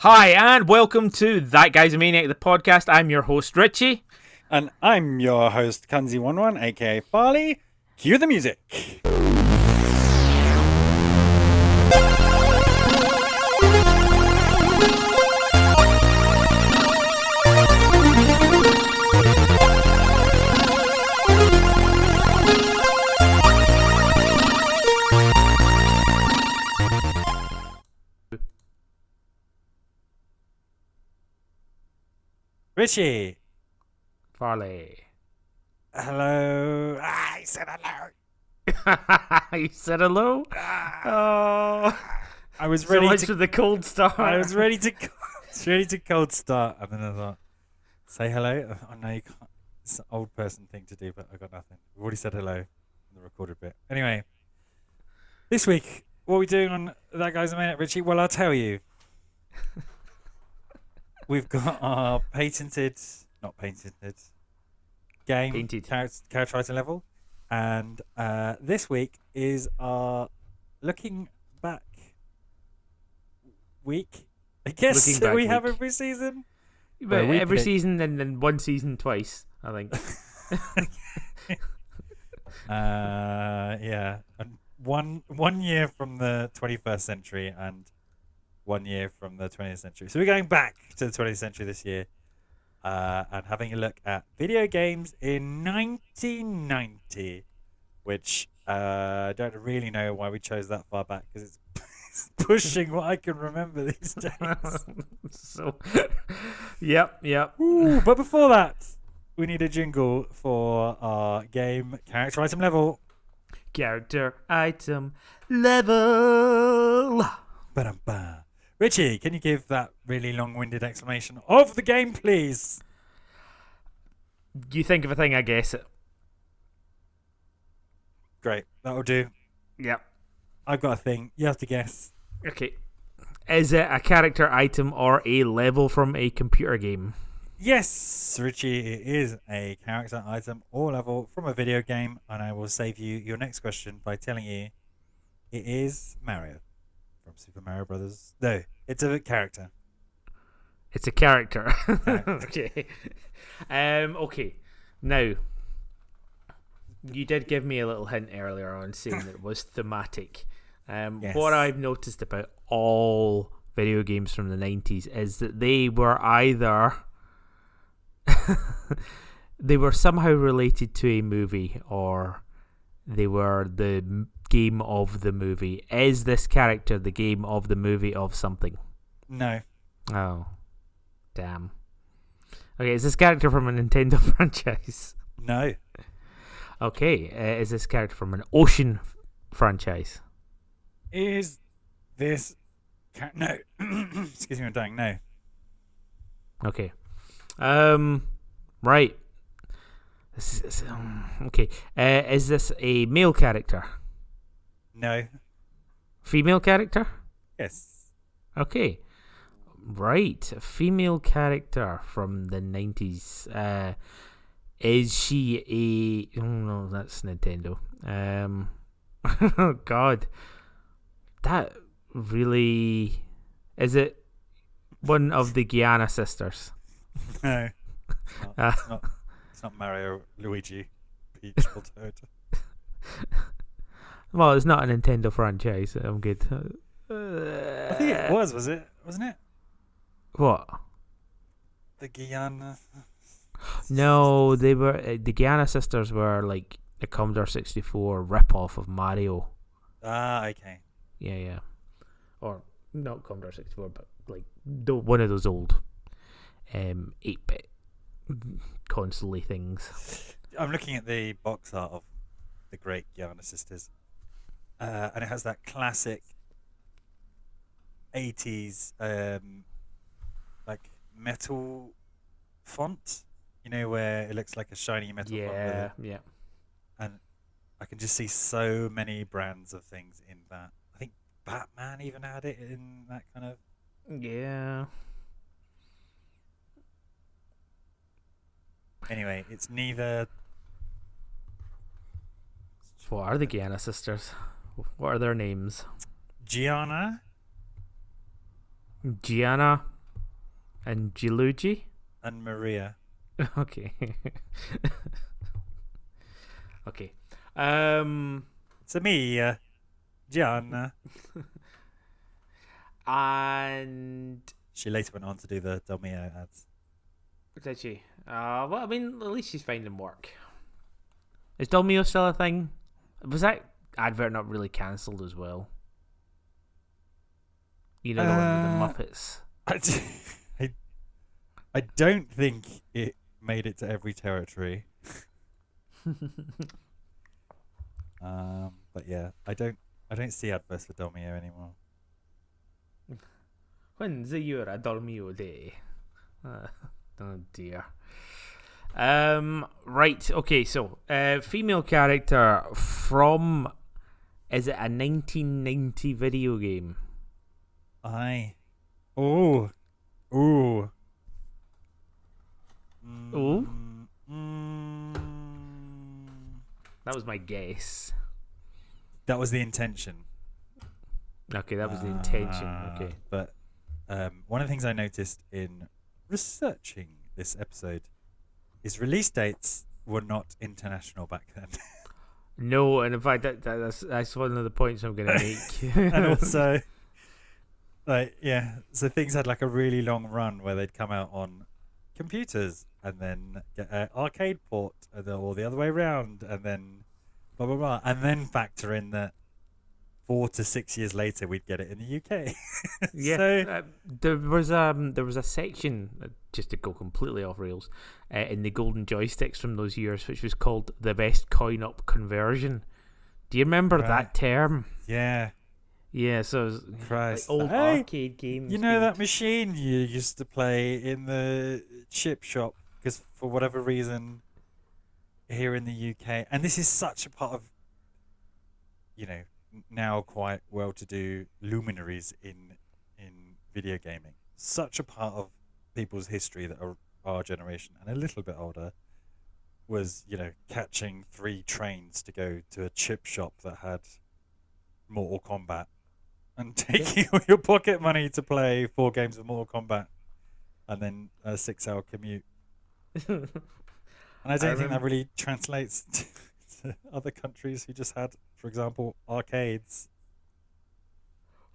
Hi, and welcome to That Guy's a Maniac, the podcast. I'm your host, Richie. And I'm your host, Kanzi11, aka Farley. Cue the music. Richie. Farley. Hello. I said hello. You said hello? Oh. I was So ready much to for the cold start. I was ready to cold start, and then I thought, say hello. I know you can't. It's an old person thing to do, but I got nothing. We've already said hello in the recorded bit. Anyway, this week, what are we doing on That Guy's a Maniac, Richie? Well, I'll tell you. We've got our not patented, game Painted. characterizing level, and this week is our looking back week. I guess Looking back we have week. every season. But we every predict- season and then one season twice, I think. Yeah, and one year from the 21st century and 1 year from the 20th century. So we're going back to the 20th century this year, and having a look at video games in 1990, which I don't really know why we chose that far back, because it's pushing what I can remember these days. So, yep. Ooh, but before that, we need a jingle for our game character item level. Character item level. Ba-dum-ba. Richie, can you give that really long-winded explanation of the game, please? You think of a thing, I guess it. Great, that'll do. Yep. I've got a thing. You have to guess. Okay. Is it a character item or a level from a computer game? Yes, Richie, it is a character item or level from a video game, and I will save you your next question by telling you it is Mario from Super Mario Brothers. No, it's a character. It's a character. Character. Okay. Okay. Now, you did give me a little hint earlier on saying that it was thematic. Yes. What I've noticed about all video games from the 90s is that they were either they were somehow related to a movie, or they were the game of the movie. Is this character the game of the movie of something? No. Oh, damn. Okay, is this character from a Nintendo franchise? No. Okay, is this character from an Ocean franchise? Is this... No. Excuse me, I'm dying. No. Okay. Right. Okay. Is this a male character? No. Female character? Yes. Okay. Right. A female character from the 90s. Is she a... Oh, no, that's Nintendo. Oh, God. That really... Is it one of the Gianna sisters? No. It's not Mario, Luigi, Peach, or Toad. Well, it's not a Nintendo franchise. I'm good. I think it was it? Wasn't it? What? The Guyana. No, they were the Gianna sisters were like a Commodore 64 rip-off of Mario. Ah, okay. Yeah. Or not Commodore 64, but like one of those old 8-bit console things. I'm looking at the box art of the Great Guyana Sisters, and it has that classic 80s like metal font, where it looks like a shiny metal font. Yeah. And I can just see so many brands of things in that. I think Batman even had it in that kind of... Yeah. Anyway, it's neither... What are the Gianna sisters? What are their names? Gianna Gianna and Gilugi. And Maria. Okay. Okay. It's me, Gianna. And She later went on to do the Delmio ads. did she? Well, I mean, at least she's finding work. Is Dolmio still a thing? Was that advert not really cancelled as well? You know, the one with the Muppets. I don't think it made it to every territory. But yeah, I don't see adverts for Dolmio anymore. When's your Dolmio day? Oh dear. Right. Okay. So, female character from, is it a 1990 video game? Ooh. Oh. That was my guess. That was the intention. Okay, that was the intention. Okay. But one of the things I noticed in researching this episode is release dates were not international back then. No, and in fact, that's one of the points I'm going to make. And also, so things had like a really long run where they'd come out on computers and then get an arcade port, or the other way around, and then blah blah blah, and then factor in that 4 to 6 years later we'd get it in the UK. Yeah, So, there was a section, just to go completely off rails, in the golden joysticks from those years, which was called the best coin-op conversion. Do you remember that term? Yeah. Yeah, so it was Christ. like old arcade games. You know that machine you used to play in the chip shop? Because for whatever reason, here in the UK, and this is such a part of, now quite well-to-do luminaries in video gaming. Such a part of people's history that are our generation and a little bit older was, catching 3 trains to go to a chip shop that had Mortal Kombat and taking all your pocket money to play 4 games of Mortal Kombat and then a 6-hour commute. And I don't think that really translates to other countries who just had, for example, arcades.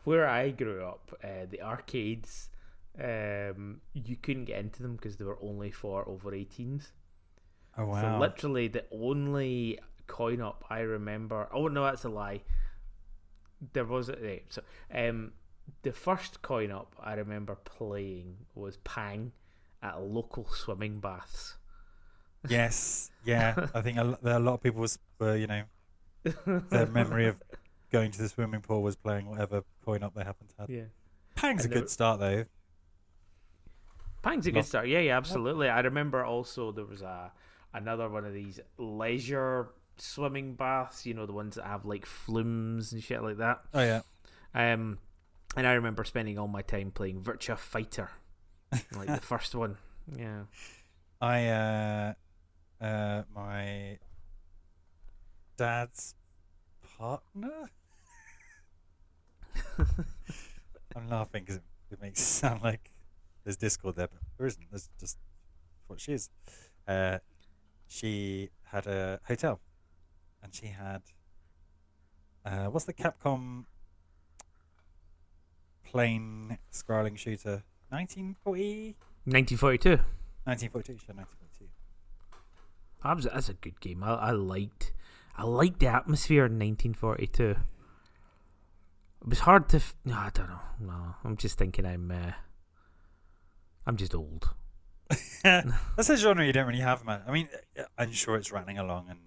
Where I grew up, the arcades, you couldn't get into them because they were only for over 18s. Oh, wow. So literally the only coin-op I remember... Oh, no, that's a lie. There was... the first coin-op I remember playing was Pang at local swimming baths. Yes, yeah. I think a lot of people were, their memory of going to the swimming pool was playing whatever coin-op they happened to have. Yeah. Pang's a good start, though. Pang's a good start. Yeah, absolutely. I remember also there was another one of these leisure swimming baths, the ones that have like flumes and shit like that. Oh, yeah. And I remember spending all my time playing Virtua Fighter, like the first one. Yeah. My dad's partner? I'm laughing because it makes it sound like there's Discord there, but there isn't. There's just what she is. She had a hotel, and she had what's the Capcom plane scrolling shooter? 1942. 1942. She had 1942. That's a good game. I liked the atmosphere in 1942. It was hard to... No, I don't know. No, I'm just thinking I'm just old. That's a genre you don't really have, man. I mean, I'm sure it's running along, and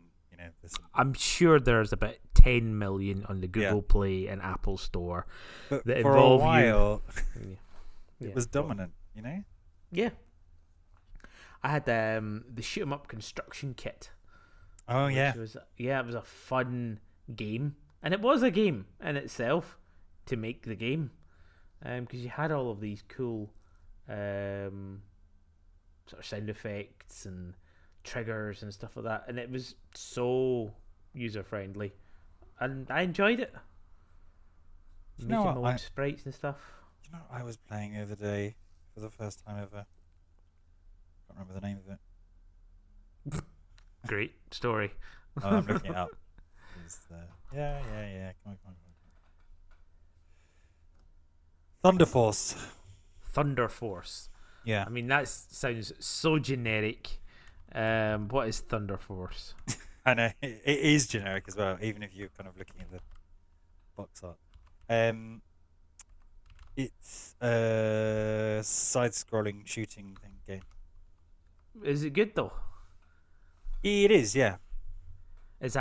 I'm sure there's about 10 million on the Google Play and Apple Store. But that for a while, it was dominant. Yeah. I had the shoot 'em up construction kit. Oh yeah. It was a fun game, and it was a game in itself to make the game, because you had all of these cool sort of sound effects and triggers and stuff like that, and it was so user friendly, and I enjoyed it. Making my own sprites and stuff. you know what I was playing the other day for the first time ever? Can't remember the name of it. Great story. Oh, I'm looking it up. Yeah. Come on. Thunder Force. Thunder Force. Yeah. I mean, that sounds so generic. What is Thunder Force? I know it is generic as well, even if you're kind of looking at the box art. It's a side-scrolling shooting game. Is it good though? It is, yeah. Is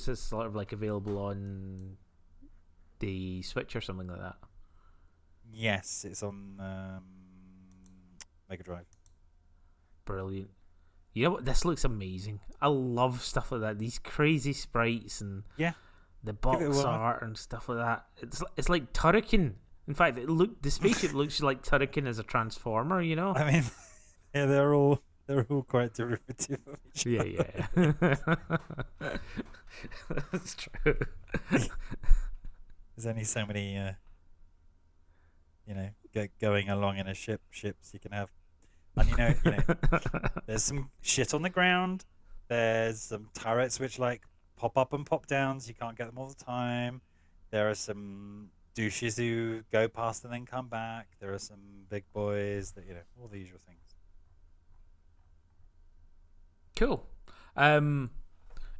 this sort of like available on the Switch or something like that? Yes, it's on Mega Drive. Brilliant. You know what? This looks amazing. I love stuff like that. These crazy sprites and Yeah, the it a box whirl. art and stuff like that. It's like Turrican. In fact, the spaceship looks like Turrican as a transformer. You know? I mean, yeah, they're all quite derivative of each other. Yeah. That's true. There's only so many, going along in a ships you can have. And you know, there's some shit on the ground. There's some turrets which like pop up and pop down, so you can't get them all the time. There are some douches who go past and then come back. There are some big boys that all the usual things. Cool.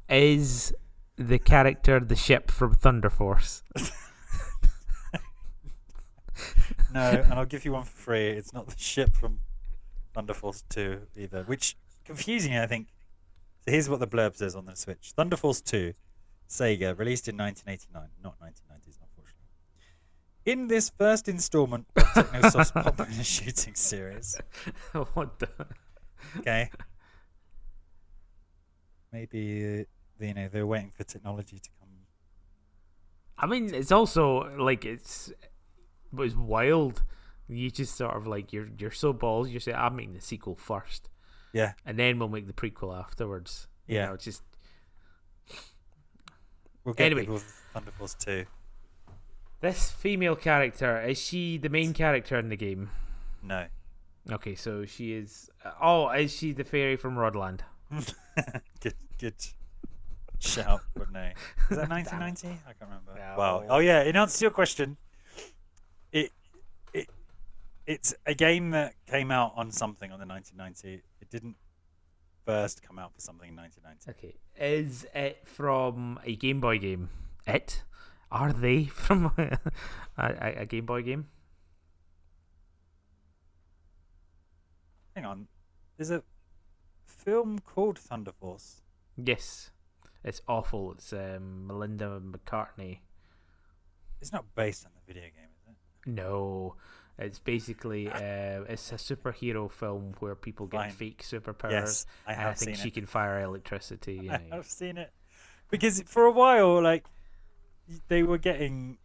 Is the character the ship from Thunder Force? No, and I'll give you one for free. It's not the ship from Thunder Force 2 either, which confusing, I think. So here's what the blurb says on the Switch. Thunder Force 2, Sega, released in 1989, not 1990s, unfortunately. In this first installment of Technosoft's popular shooting series. What the? Okay. Maybe they're waiting for technology to come. I mean, it's also like it was wild. You just sort of like you're so balls. You say I'm making the sequel first, Yeah. and then we'll make the prequel afterwards. Yeah. You know, it's just We'll get Anyway. people with Thunder Force 2. this female character. Is she the main character in the game? No. Okay, so she is. Oh, is she the fairy from Rodland? Good shout, but no. Is that 1990? I can't remember. No. Wow. Oh yeah. In answer to your question, it's a game that came out on something on the 1990. It didn't first come out for something in 1990. Okay, is it from a Game Boy game? Are they from a Game Boy game? Hang on. There's a film called Thunder Force. Yes, it's awful. It's Melinda McCartney. It's not based on the video game, is it? No, it's basically it's a superhero film where people get Fine. fake superpowers. Yes, I and have I think seen she it. can fire electricity. I have seen it. Because for a while, like, they were getting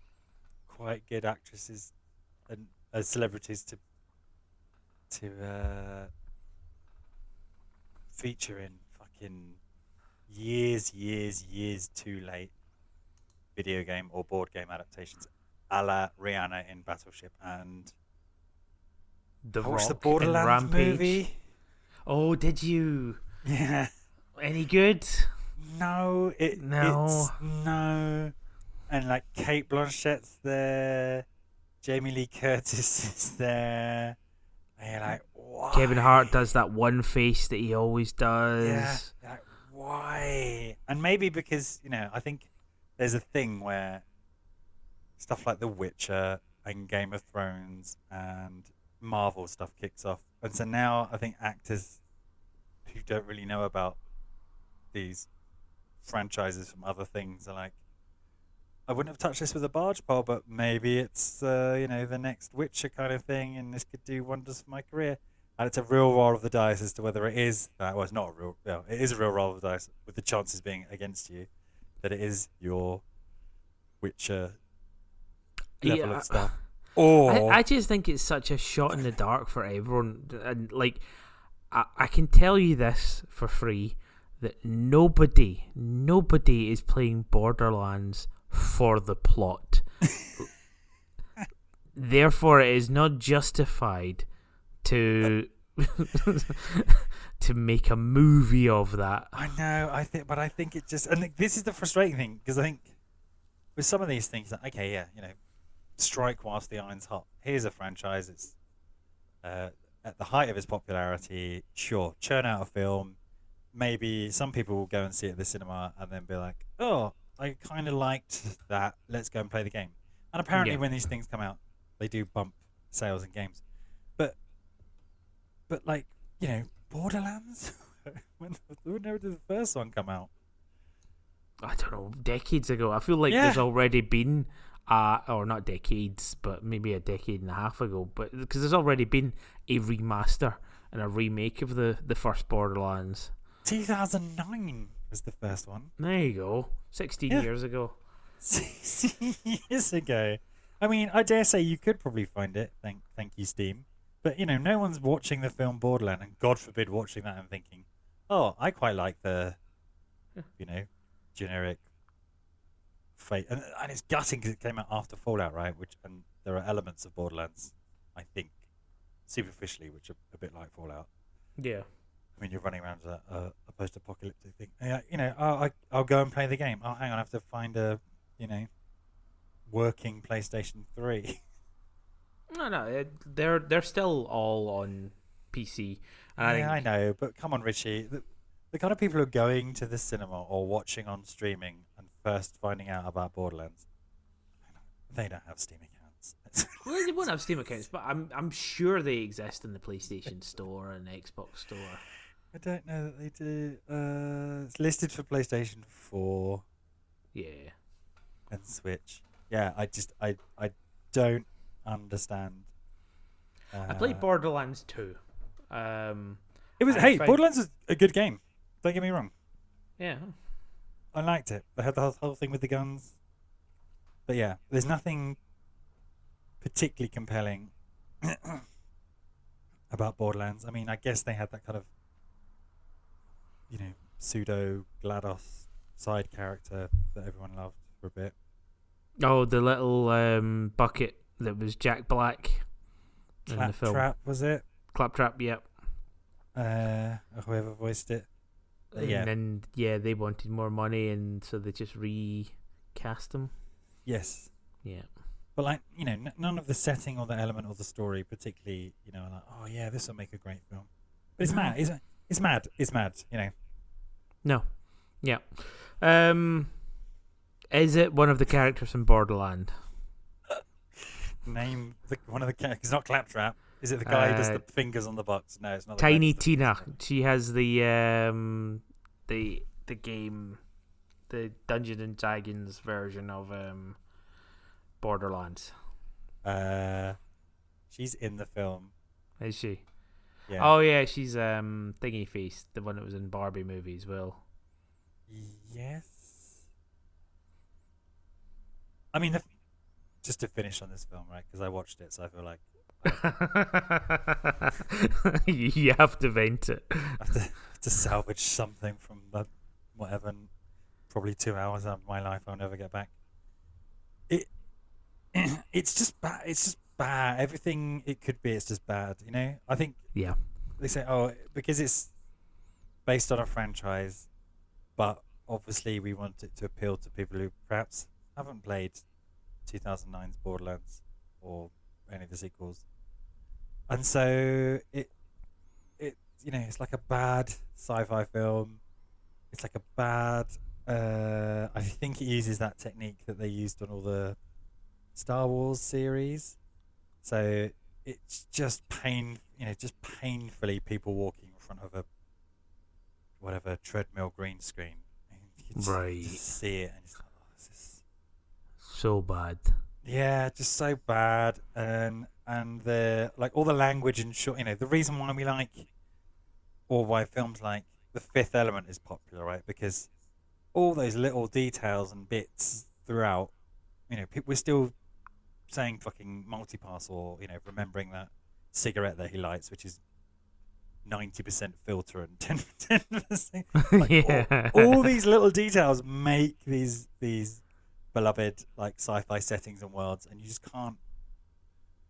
quite good actresses and celebrities to feature in fucking years too late video game or board game adaptations, a la Rihanna in Battleship and The I watched the Rock Borderlands in Rampage. movie. Oh, did you? Yeah. Any good? No, No. it's no. And like Kate Blanchett's there, Jamie Lee Curtis is there. And you're like, why? Kevin Hart does that one face that he always does. Yeah. You're like, why? And maybe because, I think there's a thing where stuff like The Witcher and Game of Thrones and Marvel stuff kicks off. And so now I think actors who don't really know about these franchises from other things are like, I wouldn't have touched this with a barge pole, but maybe it's the next Witcher kind of thing, and this could do wonders for my career. And it's a real roll of the dice as to whether it is. Well, it's not a real. Well, it is a real roll of the dice with the chances being against you that it is your Witcher level Yeah, of stuff. Or I just think it's such a shot in the dark for everyone, and like I can tell you this for free that nobody is playing Borderlands for the plot. therefore it is not justified to to make a movie of that. I know. But I think it just, and this is the frustrating thing, because I think with some of these things, okay, yeah, strike whilst the iron's hot. Here's a franchise. It's at the height of its popularity. Sure, churn out a film. Maybe some people will go and see it at the cinema and then be like, "Oh, I kind of liked that. Let's go and play the game." And apparently, when these things come out, they do bump sales in games. But like, Borderlands. when did the first one come out? I don't know, decades ago. I feel like there's already been, or not decades, but maybe a decade and a half ago. But because there's already been a remaster and a remake of the first Borderlands. 2009 was the first one. There you go. 16 years ago. 16 years ago. I mean, I dare say you could probably find it. Thank you, Steam. But, no one's watching the film Borderland, and God forbid watching that and thinking, oh, I quite like the, generic fate. And it's gutting because it came out after Fallout, right? And there are elements of Borderlands, I think, superficially, which are a bit like Fallout. Yeah. I mean, you're running around as a post-apocalyptic thing. I'll go and play the game. Oh, hang on, I have to find a, working PlayStation 3. No, they're still all on PC. And I know, but come on, Richie. The kind of people who are going to the cinema or watching on streaming and first finding out about Borderlands, they don't have Steam accounts. Well, they won't have Steam accounts, but I'm sure they exist in the PlayStation Store and Xbox Store. I don't know that they do. It's listed for PlayStation 4. Yeah. And Switch. Yeah, I don't understand. I played Borderlands 2. Borderlands is a good game. Don't get me wrong. Yeah. I liked it. They had the whole thing with the guns. But yeah, there's nothing particularly compelling about Borderlands. I mean, I guess they had that kind of, pseudo GLaDOS side character that everyone loved for a bit. Oh, the little bucket that was Jack Black in the film. Claptrap, was it? Claptrap, yep. Whoever voiced it. And then, they wanted more money, and so they just recast him. Yes. Yeah. But, none of the setting or the element or the story particularly, oh, yeah, this will make a great film. But it's mad. It's mad, No. Yeah. Is it one of the characters in Borderland? Name one of the characters. It's not Claptrap. Is it the guy who does the fingers on the box? No, it's not. Tiny Tina. She has the game, the Dungeons and Dragons version of Borderlands. She's in the film. Is she? Yeah. Oh yeah, she's Thingy Face, the one that was in Barbie movie as well. Yes. I mean, just to finish on this film, right? Because I watched it, so I feel like you have to vent it. I have to salvage something from that, whatever, probably 2 hours out of my life I'll never get back. It's just bad. It's just bad. Everything it could be, it's just bad. I think. Yeah. They say, because it's based on a franchise, but obviously we want it to appeal to people who perhaps haven't played 2009's Borderlands or any of the sequels, and so it's like a bad sci-fi film. It's like a bad. I think it uses that technique that they used on all the Star Wars series, so it's just just painfully people walking in front of a treadmill green screen. And you just see it, and it's like, oh, this is so bad. Yeah, just so bad, and the all the language and short. The reason why we like, or why films like The Fifth Element is popular, right? Because all those little details and bits throughout. We're still saying fucking multipass, or remembering that cigarette that he lights, which is 90% filter and 10%. All these little details make these beloved sci-fi settings and worlds, and you just can't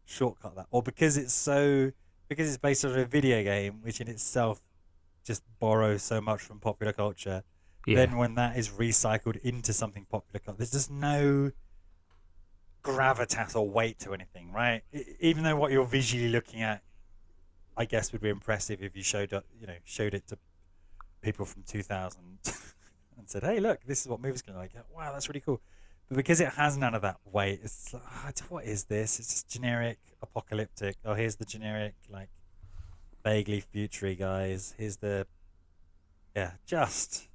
shortcut that, or because it's based on a video game, which in itself just borrows so much from popular culture. Yeah. Then when that is recycled into something popular culture, there's just no gravitas or weight to anything, right? Even though what you're visually looking at, I guess, would be impressive if you showed it to people from 2000 and said, "Hey, look, this is what movies can like." Wow, that's really cool. But because it has none of that weight, it's like, what is this? It's just generic, apocalyptic. Oh, here's the generic, like, vaguely future-y guys. Here's the, just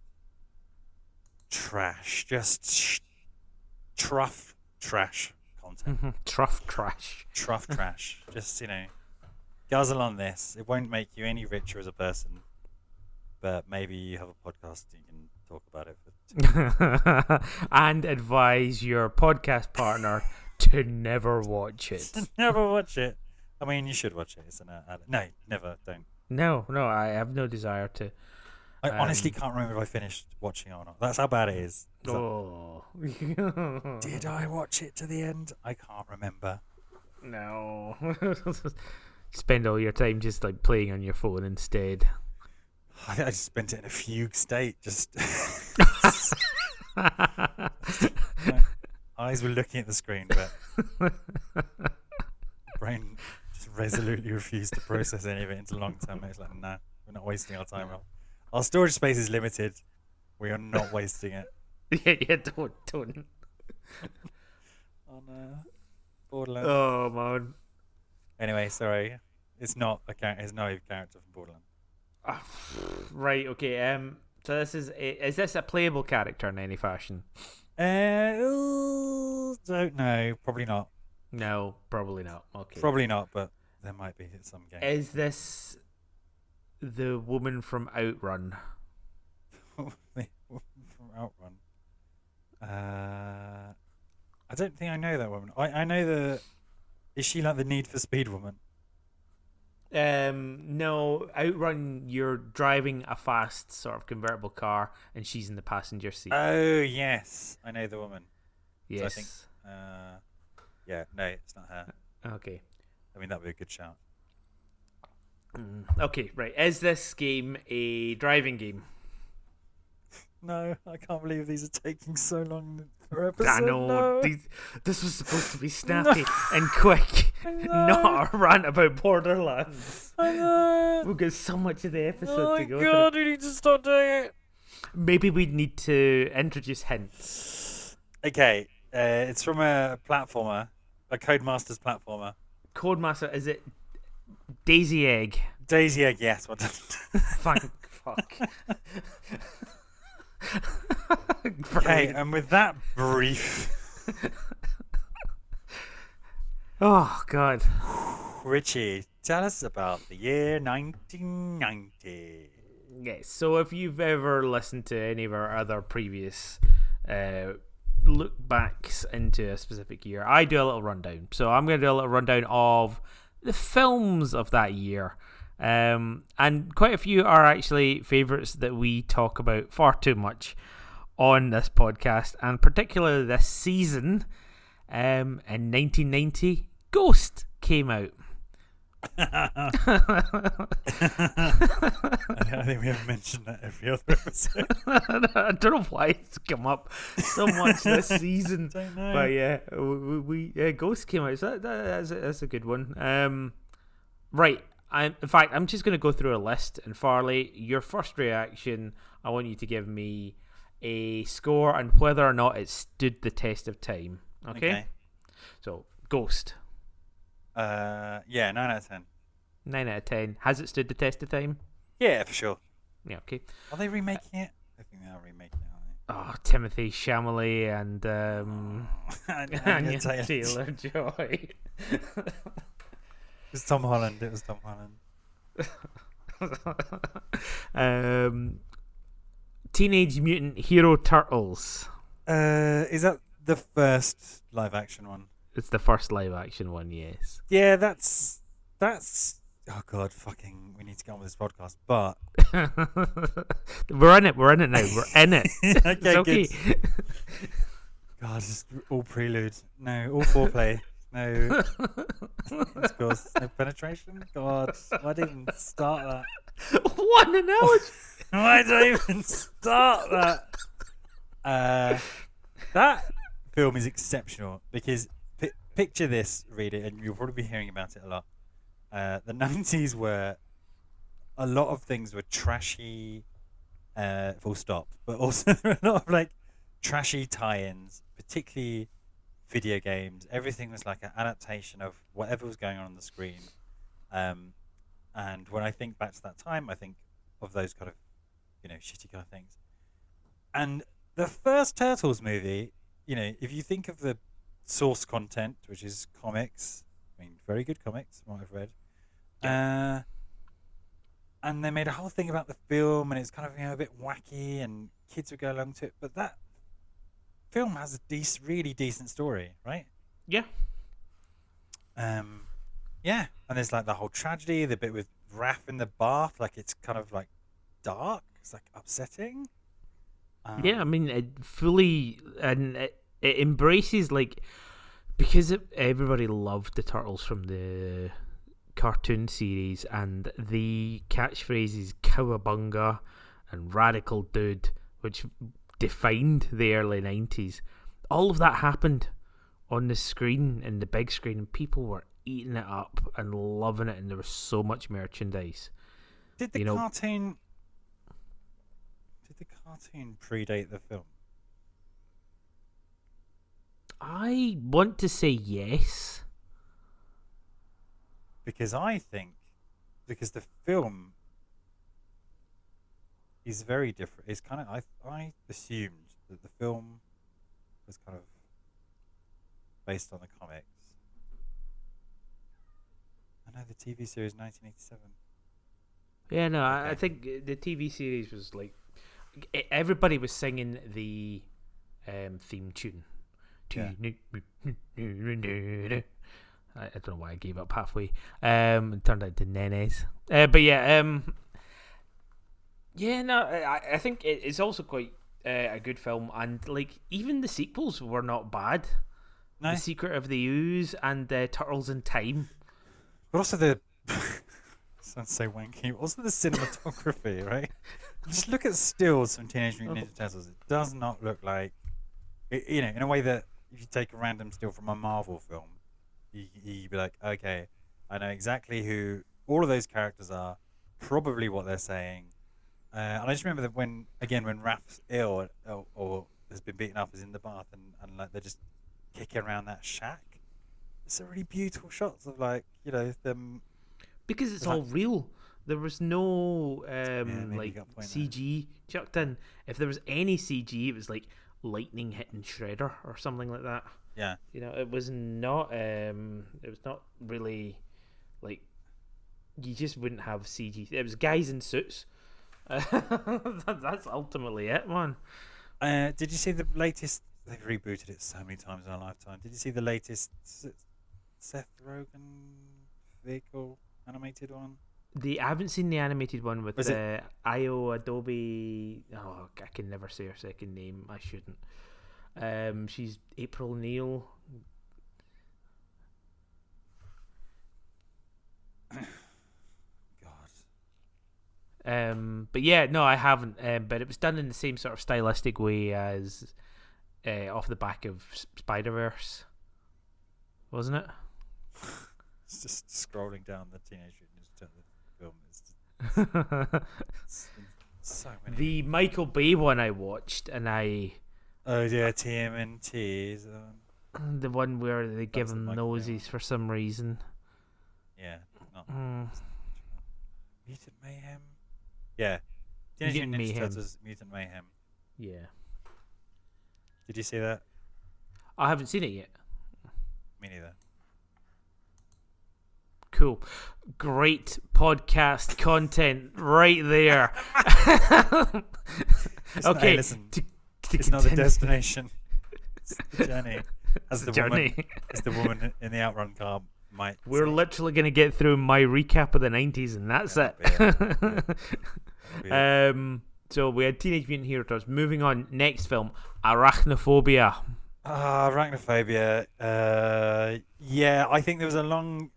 trash. Just truff trash content. Truff trash. Truff trash. Just, guzzle on this. It won't make you any richer as a person. But maybe you have a podcast and you can talk about it for 2 minutes. And advise your podcast partner to never watch it. Never watch it. I mean, you should watch it. It's no, never. Don't. No, I have no desire to. I honestly can't remember if I finished watching it or not. That's how bad it is. Oh. Did I watch it to the end? I can't remember. No. Spend all your time just like playing on your phone instead. I just spent it in a fugue state. Just my eyes were looking at the screen, but brain just resolutely refused to process any of it into long term. It's like, nah, we're not wasting our time. Our storage space is limited. We are not wasting it. Yeah, don't. On Borderlands. Oh man. Anyway, sorry. It's not a character. It's not a character from Borderlands. Right. Okay. So this is this a playable character in any fashion? Don't know. Probably not. No, probably not. Okay. Probably not, but there might be in some game. Is this the woman from Outrun? From Outrun. I don't think I know that woman. I know the. Is she like the Need for Speed woman? No. Outrun, you're driving a fast sort of convertible car, and she's in the passenger seat. Oh yes, I know the woman. Yes. So I think. Yeah, no, it's not her. Okay. I mean, that would be a good shout. Okay, right. Is this game a driving game? No, I can't believe these are taking so long per episode. I know. No. This was supposed to be snappy and quick, not a rant about Borderlands. I know. We've got so much of the episode to go Oh God, we need to stop doing it. Maybe we need to introduce hints. Okay, it's from a platformer, a Codemasters platformer. Codemaster, is it Daisy Egg? Daisy Egg, yes. Fuck. Okay, and with that brief, oh God, Richie, tell us about the year 1990. Yes. So if you've ever listened to any of our other previous look backs into a specific year, I do a little rundown. So I'm going to do a little rundown of the films of that year. And quite a few are actually favourites that we talk about far too much on this podcast, and particularly this season. In 1990, Ghost came out. I think we have mentioned that every other episode. I don't know why it's come up so much this season. Don't know. But yeah, we Ghost came out. So that's a good one. Right. In fact, I'm just going to go through a list. And Farley, your first reaction, I want you to give me a score and whether or not it stood the test of time. Okay? So, Ghost. Yeah, 9 out of 10. 9 out of 10. Has it stood the test of time? Yeah, for sure. Yeah, okay. Are they remaking it? I think they are remaking it, aren't Oh, Timothy Chalamet and they? Anya Taylor-Joy. It was Tom Holland. Teenage Mutant Hero Turtles. Is that the first live action one? It's the first live action one, yes. Yeah, that's. Oh God, fucking! We need to get on with this podcast, but we're in it now. We're in it. Okay, it's okay. good. God, just all prelude. No, all foreplay. no intercourse, no penetration. God, why did I even start What an analogy! that? Why did I even start that? That film is exceptional because picture this, read it, and you'll probably be hearing about it a lot. The 90s were a lot of things were trashy, full stop, but also there were a lot of like trashy tie-ins, particularly video games. Everything was like an adaptation of whatever was going on the screen. And when I think back to that time, I think of those kind of, shitty kind of things. And the first Turtles movie, if you think of the source content, which is comics, very good comics, from what I've read. Yeah. And they made a whole thing about the film, and it's kind of a bit wacky, and kids would go along to it. But that film has a really decent story, right? Yeah. Yeah, and there's like the whole tragedy, the bit with Raph in the bath, like it's kind of like dark, it's like upsetting. Yeah, it fully and it embraces because everybody loved the Turtles from the cartoon series, and the catchphrases "cowabunga" and "radical dude," which defined the early 90s. All of that happened on the screen, in the big screen, and people were eating it up and loving it, and there was so much merchandise. Did the cartoon predate the film? I want to say yes. Because the film is very different. It's kind of I assumed that the film was kind of based on the comics. I know the TV series 1987. Yeah, no, I think the TV series was like everybody was singing the theme tune. Yeah. I don't know why I gave up halfway. It turned out to Nenes. But yeah, I think it's also quite a good film, and even the sequels were not bad. No. The Secret of the Ooze and Turtles in Time. But also the sounds so wanky. Also the cinematography, right? Just look at stills from Teenage Mutant Ninja Turtles. It does not look like, in a way that if you take a random still from a Marvel film, you'd be like, okay, I know exactly who all of those characters are, probably what they're saying. And I just remember that when Raph's ill or has been beaten up, is in the bath, and like they're just kicking around that shack. It's a really beautiful shots of them. Because it's all real. There was no CG chucked in. If there was any CG, it was like lightning hitting Shredder or something like that. Yeah. It was not. It was not really like you just wouldn't have CG. It was guys in suits. That's ultimately it, man. Did you see the latest? They've rebooted it so many times in our lifetime. Did you see the latest Seth Rogen vehicle animated one? I haven't seen the animated one with Io Adobe. Oh, I can never say her second name. I shouldn't. She's April Neil. But yeah, no, I haven't. But it was done in the same sort of stylistic way as off the back of Spider-Verse, wasn't it? It's just scrolling down the Teenage Mutant Ninja Turtles film. It's so many. The Michael Bay one I watched, and oh yeah, TMNT is the one where they give him noses for some reason. Yeah, not Mutant Mayhem. Yeah, Teenage Mutant Ninja Turtles Mutant Mayhem. Yeah. Did you see that? I haven't seen it yet. Me neither. Cool. Great podcast content right there. Okay. Hey, listen, it's not the destination. It's the journey. As the woman in the Outrun car might We're say. literally going to get through my recap of the 90s, and that's it. So we had Teenage Mutant Hero Turtles. Moving on, next film, Arachnophobia. Arachnophobia. Yeah, I think there was a long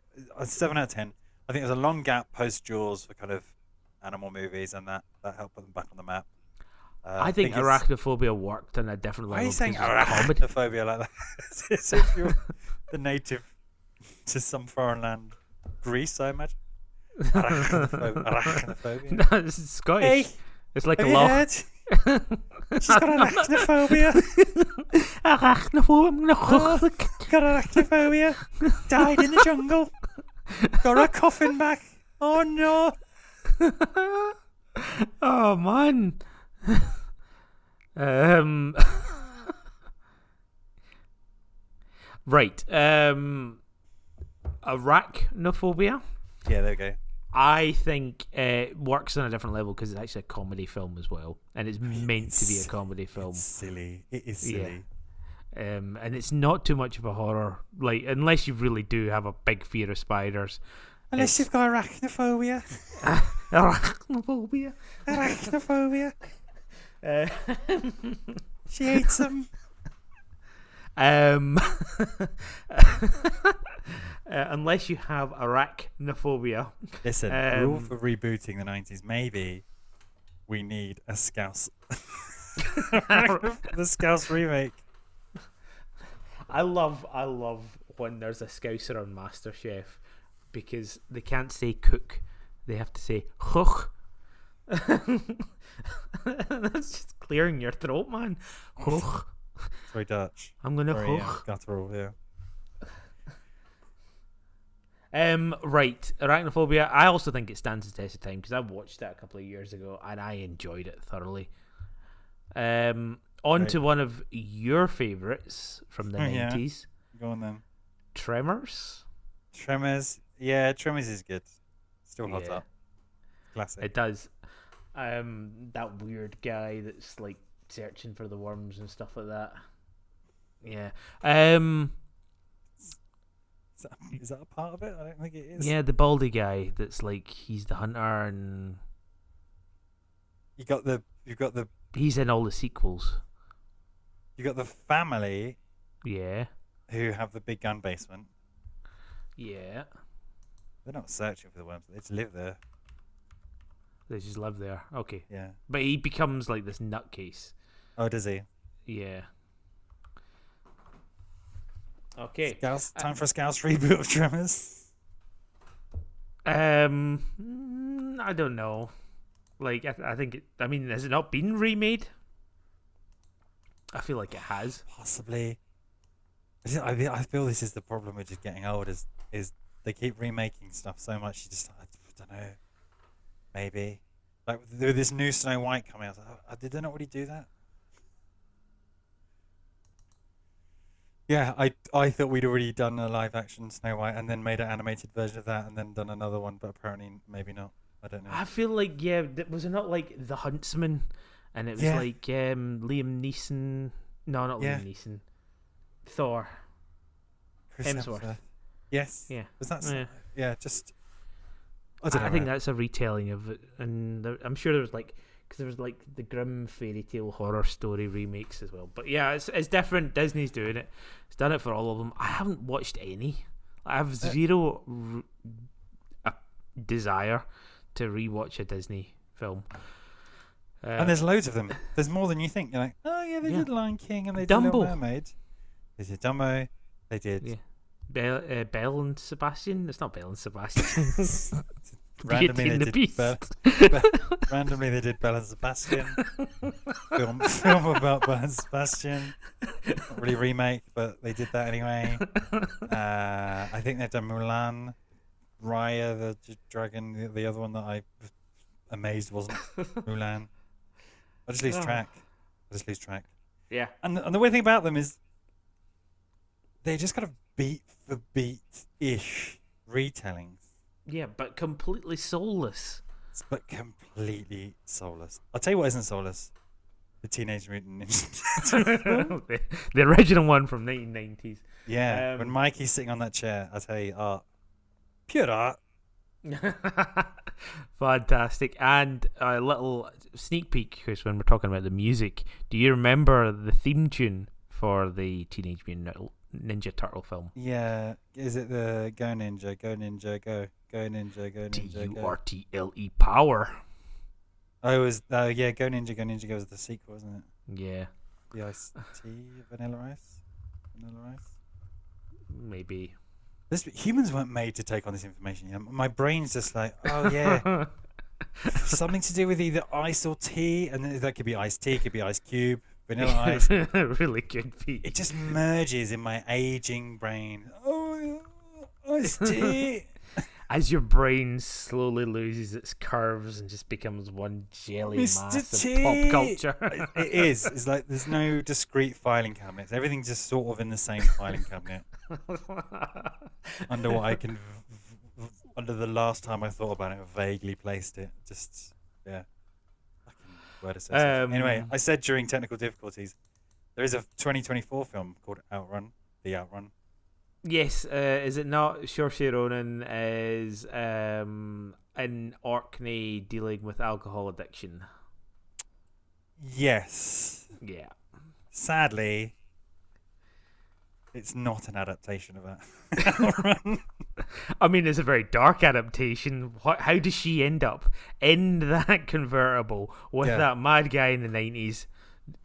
7 out of 10. I think there was a long gap post Jaws for kind of animal movies, and that helped put them back on the map. I think it's. Arachnophobia worked on a different Why are you level saying because it was comedy. arachnophobia like that? As if you're the native to some foreign land, Greece, I imagine. Arachnophobia. No, it's Scottish. Hey, It's like have a you law. heard? She's got arachnophobia. Arachnophobia. Got arachnophobia. Died in the jungle. Got her coffin back. Oh no. Oh man. Right. Arachnophobia. Yeah, there we go. I think it works on a different level because it's actually a comedy film as well, and it's meant to be a comedy film. It's silly. It is silly. And it's not too much of a horror, like unless you really do have a big fear of spiders. Unless you've got arachnophobia. Arachnophobia. Arachnophobia. She hates them. Unless you have arachnophobia. Listen, rule for rebooting the 90s. Maybe we need a Scouse. The Scouse remake. I love when there's a Scouser on MasterChef because they can't say cook, they have to say choch. That's just clearing your throat, man. Choch. It's very Dutch. I'm gonna Very choch. guttural, yeah. Right, Arachnophobia. I also think it stands the test of time because I watched it a couple of years ago and I enjoyed it thoroughly. On to one of your favourites from the 90s. Go on then. Tremors. Tremors. Yeah, Tremors is good. Still holds Yeah. up. Classic. It does. That weird guy that's like searching for the worms and stuff like that. Yeah. Is that a part of it? I don't think it is. Yeah, the baldy guy that's like he's the hunter and You've got the he's in all the sequels. family Yeah. who have the big gun basement. Yeah. They're not searching for the worms. They just live there. They just live there. Okay. Yeah. But he becomes like this nutcase. Oh, does he? Yeah. Okay. Time for a Scouse reboot of Tremors. I don't know. Like I think it, I mean, has it not been remade? I feel like it has. Possibly. I feel this is the problem with just getting old. Is they keep remaking stuff so much. You just I don't know. Maybe like with this new Snow White coming out. Did they not already do that? Yeah, I thought we'd already done a live action Snow White and then made an animated version of that and then done another one, but apparently maybe not. I don't know. I feel like was it not like The Huntsman, and it was like Liam Neeson? No, not Liam Neeson. Thor. Chris Hemsworth. Yes. Yeah. Was that? Yeah. Just. I don't know. I think that's a retelling of it, and I'm sure there was like. Because there was like the Grimm fairy tale horror story remakes as well. But yeah, it's different. Disney's doing it. It's done it for all of them. I haven't watched any. I have zero desire to rewatch a Disney film. And there's loads of them. There's more than you think. You're like, oh yeah, they did Lion King and they did Dumbo. Little Mermaid. They did Dumbo. They did. Yeah. Belle and Sebastian. It's not Belle and Sebastian. Randomly Beauty and they the did Beast. randomly they did Belle and Sebastian. film about Belle and Sebastian. Not really remake, but they did that anyway. I think they've done Mulan, Raya the Dragon, the other one that I was amazed wasn't Mulan. I just lose track. Yeah. And the weird thing about them is they just kind of beat for beat-ish retellings. Yeah, but completely soulless. But completely soulless. I'll tell you what isn't soulless. The Teenage Mutant Ninja Turtles. The original one from 1990s. Yeah, when Mikey's sitting on that chair, I'll tell you, art. Pure art. Fantastic. And a little sneak peek, Chris, when we're talking about the music. Do you remember the theme tune for the Teenage Mutant Ninja Turtle film. Yeah, is it the Go Ninja, Go Ninja, Go Ninja, Go Ninja, Go? Turtle power. Oh, it was yeah, Go Ninja, Go Ninja Go was the sequel, wasn't it? Yeah, The iced tea, vanilla ice, vanilla ice. maybe. Humans weren't made to take on this information. You know, my brain's just like, oh yeah, something to do with either ice or tea, and that could be iced tea, could be ice cube, vanilla ice. Really good beat. It just merges in my aging brain. Oh, iced tea. As your brain slowly loses its curves and just becomes one jelly Mr. mass T. of pop culture. It is. It's like there's no discrete filing cabinets. Everything's just sort of in the same filing cabinet. Under what I can, under the last time I thought about it, I vaguely placed it. Just yeah. Fucking word association. Anyway, I said during technical difficulties, there is a 2024 film called Outrun. The Outrun. Yes, is it not? Saoirse Ronan is in Orkney dealing with alcohol addiction. Yes. Yeah. Sadly, it's not an adaptation of that. Outrun. I mean, it's a very dark adaptation. How does she end up in that convertible with that mad guy in the 90s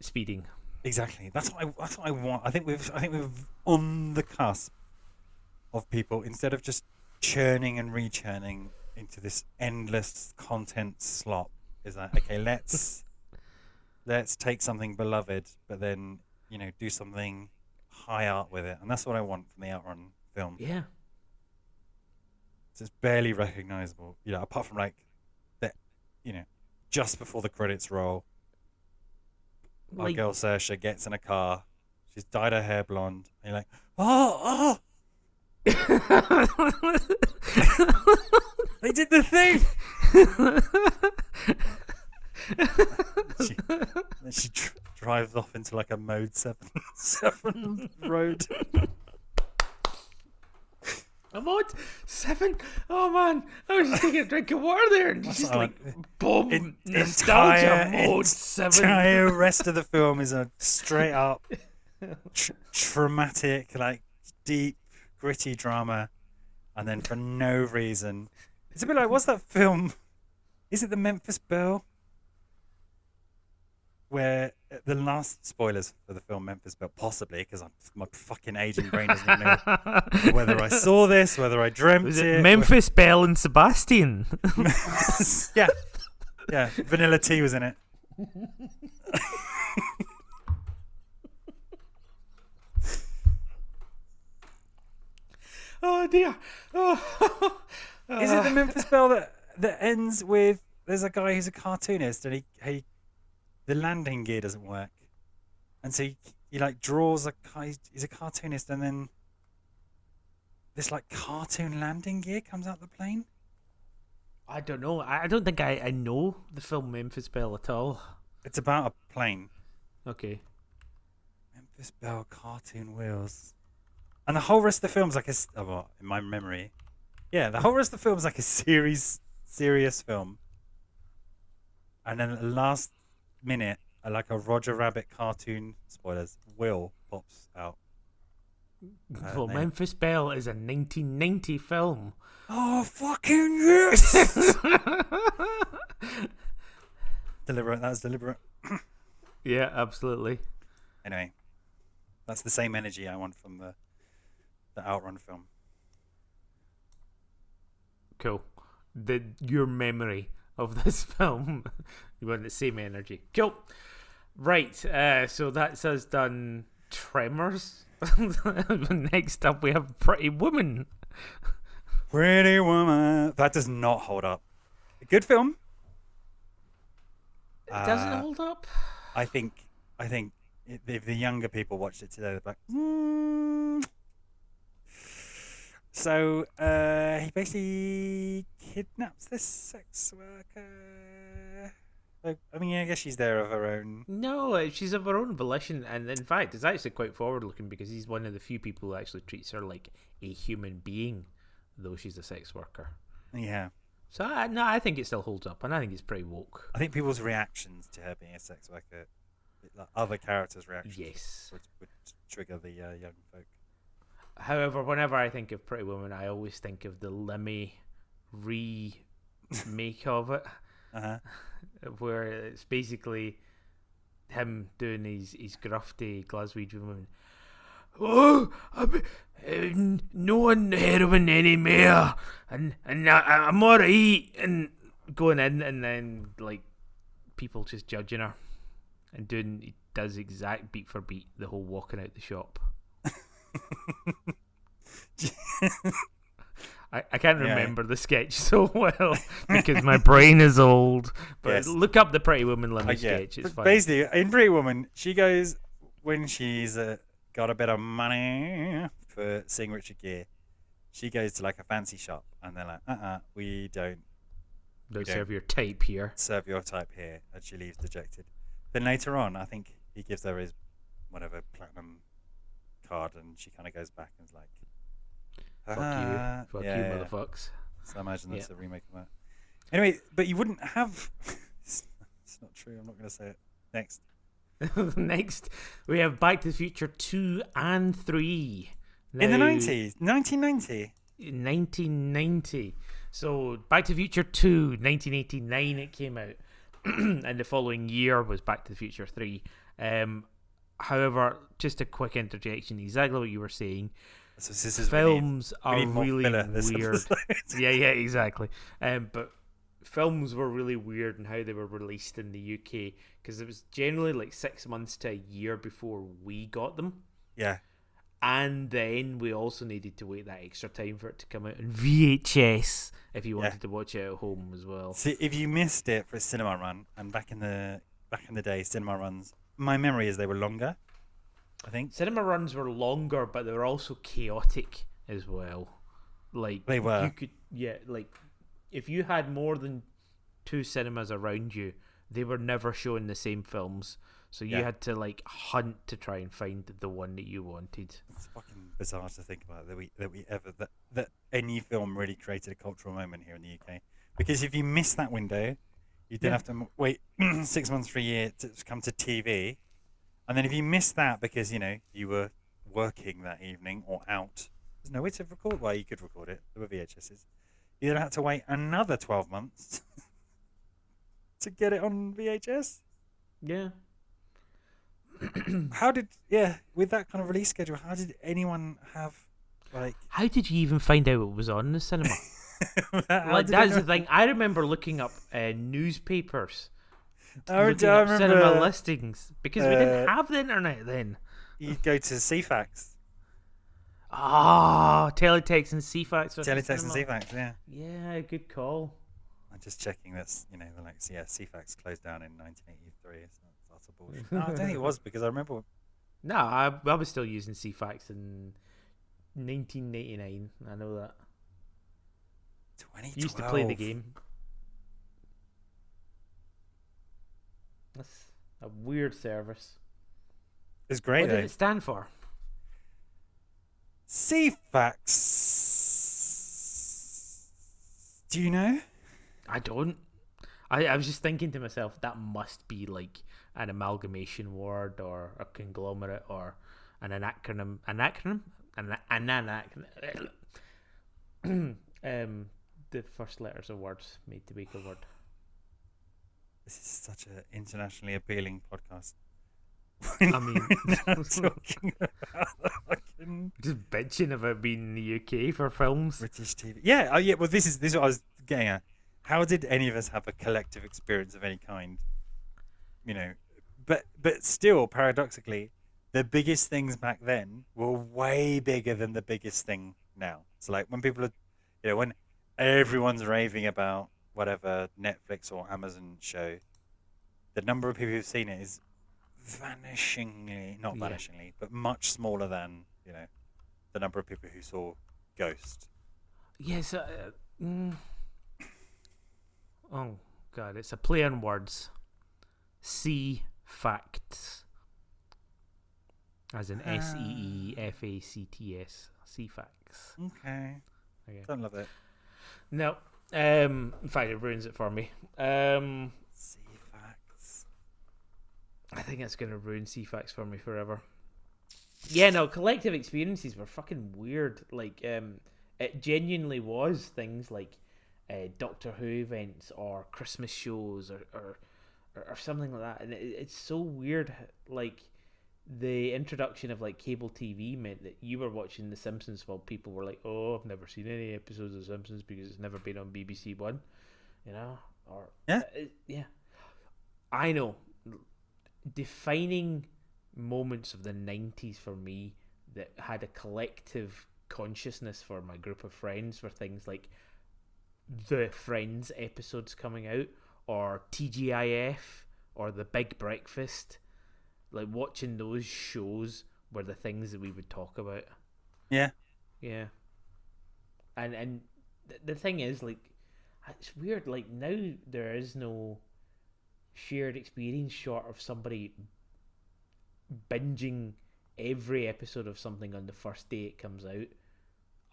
speeding? Exactly. That's what I want. I think we've on the cusp of people, instead of just churning and rechurning into this endless content slop, is like, okay, let's take something beloved, but then, you know, do something high art with it. And that's what I want from the Outrun film. Yeah. It's barely recognizable, you know, apart from like that, you know, just before the credits roll, our girl Saoirse gets in a car, she's dyed her hair blonde, and you're like, oh they did the thing. she drives off into like a mode 7 road. A mode 7? Oh man, I was just taking a drink of water there and just like boom, nostalgia mode 7. The entire rest of the film is a straight up traumatic, like deep, gritty drama, and then for no reason, it's a bit like, what's that film? Is it the Memphis Belle? Where the last spoilers for the film Memphis Belle, possibly, because my fucking aging brain doesn't even know whether I saw this, whether I dreamt Was it Memphis Belle and Sebastian? yeah. Vanilla Tea was in it. Oh dear. Oh. Is it the Memphis Belle that ends with, there's a guy who's a cartoonist and he the landing gear doesn't work, and so he like draws he's a cartoonist, and then this like cartoon landing gear comes out the plane? I don't know. I don't think I know the film Memphis Belle at all. It's about a plane. Okay. Memphis Belle cartoon wheels. And the whole rest of the film's like in my memory, yeah, the whole rest of the film's like a serious film. And then at the last minute, like a Roger Rabbit cartoon, spoilers, Will pops out. Well, Memphis Belle is a 1990 film. Oh, fucking yes! Deliberate, that was deliberate. Yeah, absolutely. Anyway, that's the same energy I want from the Outrun film. Cool. Your memory of this film, you want the same energy. Cool. Right, so that's us done Tremors. Next up we have Pretty Woman. Pretty Woman. That does not hold up. A good film. It doesn't hold up? I think if the younger people watched it today, they'd be like, So he basically kidnaps this sex worker. I mean, I guess she's there of her own. No, she's of her own volition, and in fact, it's actually quite forward-looking because he's one of the few people who actually treats her like a human being, though she's a sex worker. Yeah. So I think it still holds up, and I think it's pretty woke. I think people's reactions to her being a sex worker like other characters' reactions Yes. would trigger the young folk. However, whenever I think of Pretty Woman, I always think of the Lemmy remake of it, Uh-huh. where it's basically him doing his grufty Glaswegian woman. Oh, no one heroin anymore, and I'm alright, and going in, and then like people just judging her, and he does exact beat for beat the whole walking out the shop. I can't remember the sketch so well because my brain is old. But Yes. look up the Pretty Woman Lemmy sketch. It's fine. Basically, in Pretty Woman, she goes when she's got a bit of money for seeing Richard Gere. She goes to like a fancy shop, and they're like, we don't serve your type here. serve your type here, and she leaves dejected. Then later on, I think he gives her his whatever platinum card, and she kind of goes back and is like, Fuck you, motherfucks. So I imagine that's a remake of that. Anyway, but you wouldn't have. It's not true. I'm not going to say it. Next. Next, we have Back to the Future 2 and 3. Now, In the 90s, 1990. 1990. So Back to the Future 2, 1989 it came out. And the following year was Back to the Future 3. However, just a quick interjection, exactly what you were saying. So this is films we need are more really filler this weird. episode. Yeah, exactly. But films were really weird in how they were released in the UK because it was generally like 6 months to a year before we got them. Yeah. And then we also needed to wait that extra time for it to come out on VHS if you wanted to watch it at home as well. See, if you missed it for a cinema run, and back in the day, cinema runs, my memory is they were longer. I think cinema runs were longer, but they were also chaotic as well. Like they were. You could, like if you had more than 2 cinemas around you, they were never showing the same films. So you had to like hunt to try and find the one that you wanted. It's fucking bizarre to think about that any film really created a cultural moment here in the UK. Because if you miss that window, you then have to wait 6 months for a year to come to TV. And then if you missed that because, you were working that evening or out, there's no way to record. Well, you could record it. There were VHSs. You then had to wait another 12 months to get it on VHS. Yeah. With that kind of release schedule, how did anyone have, like... How did you even find out it was on the cinema? That's the thing. I remember looking up newspapers. Looking up cinema listings because we didn't have the internet then. You'd go to CFAX. Teletext and CFAX. Teletext and CFAX, yeah. Yeah, good call. I'm just checking this. CFAX closed down in 1983. It's not lots of bullshit. No, I don't think it was because I remember. No, I was still using CFAX in 1989. I know that. 2012. Used to play the game. That's a weird service. It's great. What did it stand for? CFAX. Do you know? I don't. I was just thinking to myself, that must be like an amalgamation word or a conglomerate or an acronym. An acronym? An acronym. The first letters of words made to make a word. This is such an internationally appealing podcast. I mean, talking about the fucking just bitching about being in the UK for films. British TV. Yeah, yeah. Well, this is what I was getting at. How did any of us have a collective experience of any kind? But still, paradoxically, the biggest things back then were way bigger than the biggest thing now. So, like when people are, when everyone's raving about whatever Netflix or Amazon show, the number of people who've seen it is vanishingly, but much smaller than the number of people who saw Ghost. Yes. Oh God, it's a play on words. CFACTS, as in SEEFACTS. CFACTS. Okay. Don't love it. No. In fact, it ruins it for me. CFACTS. I think it's going to ruin CFAX for me forever. Yeah, no, collective experiences were fucking weird. Like, it genuinely was things like Doctor Who events or Christmas shows or something like that. And it's so weird. Like, the introduction of like cable TV meant that you were watching The Simpsons while people were like, "Oh, I've never seen any episodes of Simpsons because it's never been on BBC One," you know? Or Yeah. Yeah. I know. Defining moments of the 90s for me that had a collective consciousness for my group of friends were things like the Friends episodes coming out, or TGIF, or The Big Breakfast. Like, watching those shows were the things that we would talk about. Yeah. Yeah. And the thing is, like, it's weird. Like, now there is no shared experience short of somebody binging every episode of something on the first day it comes out,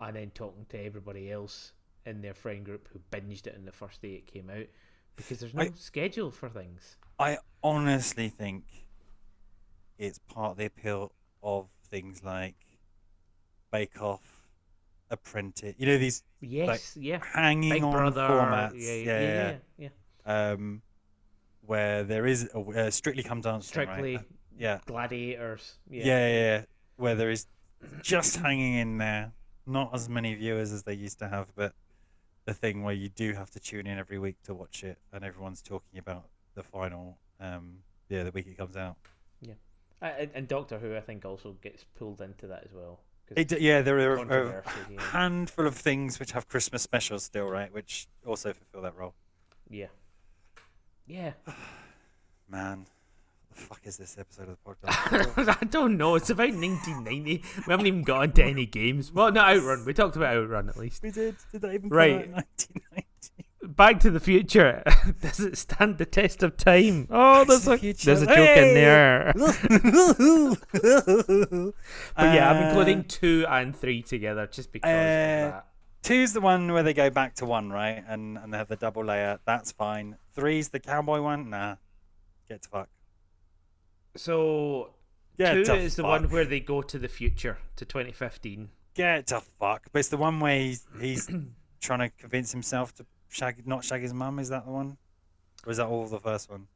and then talking to everybody else in their friend group who binged it on the first day it came out, because there's no schedule for things. I honestly think it's part of the appeal of things like Bake Off, Apprentice. You know, these hanging Big on Brother, formats. Yeah. Where there is a Strictly Come Dancing, Strictly, right? Yeah. Gladiators. Yeah. Where there is just hanging in there. Not as many viewers as they used to have, but the thing where you do have to tune in every week to watch it, and everyone's talking about the final, the week it comes out. Yeah. And Doctor Who, I think, also gets pulled into that as well. There are a handful of things which have Christmas specials still, right? Which also fulfill that role. Yeah. Yeah. Man, what the fuck is this episode of the podcast? I don't know. It's about 1990. We haven't even got into any games. Well, no, Outrun. We talked about Outrun at least. We did. Did that even come right. out in 1990? Back to the Future. Does it stand the test of time? Oh, there's a joke in there. But yeah, I've been putting 2 and 3 together just because of that. 2's the one where they go back to 1, right? And they have the double layer. That's fine. 3's the cowboy one. Nah, get to fuck. So 2 is the one where they go to the future, to 2015. Get to fuck. But it's the one where he's trying to convince himself to not shag his mum. Is that the one? Or is that all of the first one?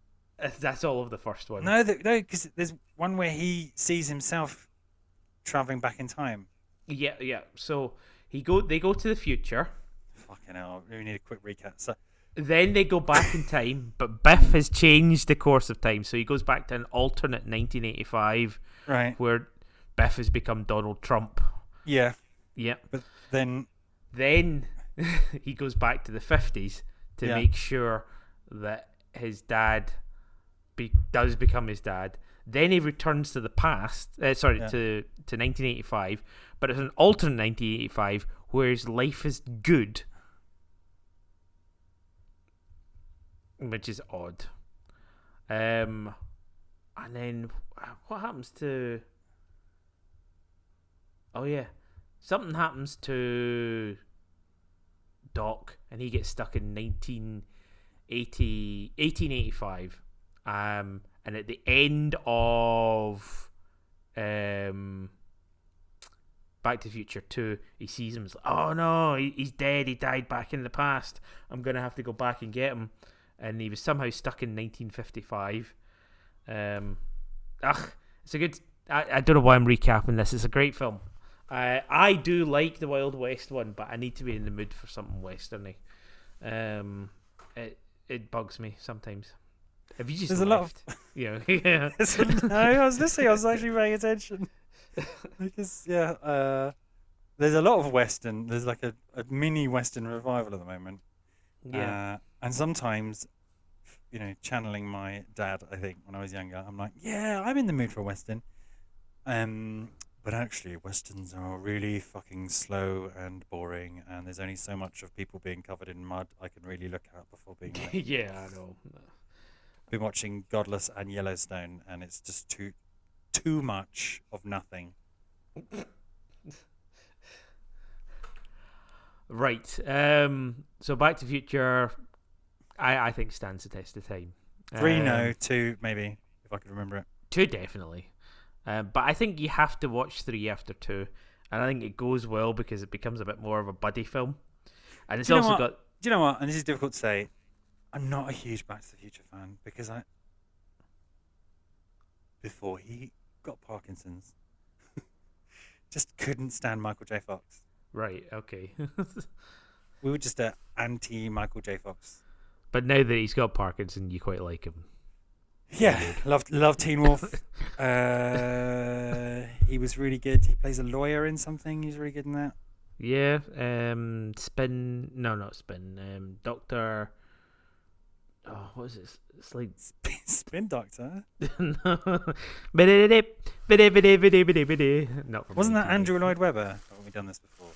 That's all of the first one. No, because there's one where he sees himself traveling back in time. Yeah. So they go to the future. Fucking hell, we need a quick recap. So then they go back in time, but Biff has changed the course of time, so he goes back to an alternate 1985, right, where Biff has become Donald Trump. Yeah. But then he goes back to the 50s to make sure that his dad does become his dad. Then he returns to the past, to 1985, but it's an alternate 1985 where his life is good, which is odd. And then what happens to? Oh yeah, something happens to Doc, and he gets stuck in 1885. And at the end of Back to the Future 2, he sees him. He's like, oh no, he's dead. He died back in the past. I'm gonna have to go back and get him. And he was somehow stuck in 1955. It's a good. I don't know why I'm recapping this. It's a great film. I do like the Wild West one, but I need to be in the mood for something westerny. It bugs me sometimes. Have you just There's left? Yeah. Yeah. No, I was listening. I was actually paying attention. Because there's a lot of Western. There's like a mini Western revival at the moment. Yeah. And sometimes, channeling my dad, I think when I was younger, I'm like, yeah, I'm in the mood for a Western. But actually, Westerns are really fucking slow and boring, and there's only so much of people being covered in mud I can really look at before being like, yeah, I know. been watching Godless and Yellowstone, and it's just too much of nothing. Right. So Back to the Future, I think stands the test of time. 3, no. 2, maybe. if I could remember it. 2 definitely. But I think you have to watch 3 after 2. And I think it goes well because it becomes a bit more of a buddy film. And it's also got... Do you know what? And this is difficult to say. I'm not a huge Back to the Future fan because before he got Parkinson's, just couldn't stand Michael J. Fox. Right, okay. We were just anti-Michael J. Fox. But now that he's got Parkinson, you quite like him. Yeah, love Teen Wolf. He was really good. He plays a lawyer in something. He's really good in that. Yeah, Spin... No, not Spin. Doctor... Oh, what is it? It's like... Spin Doctor? No. Not from Wasn't that 1980. Andrew Lloyd Webber? Oh, we've done this before.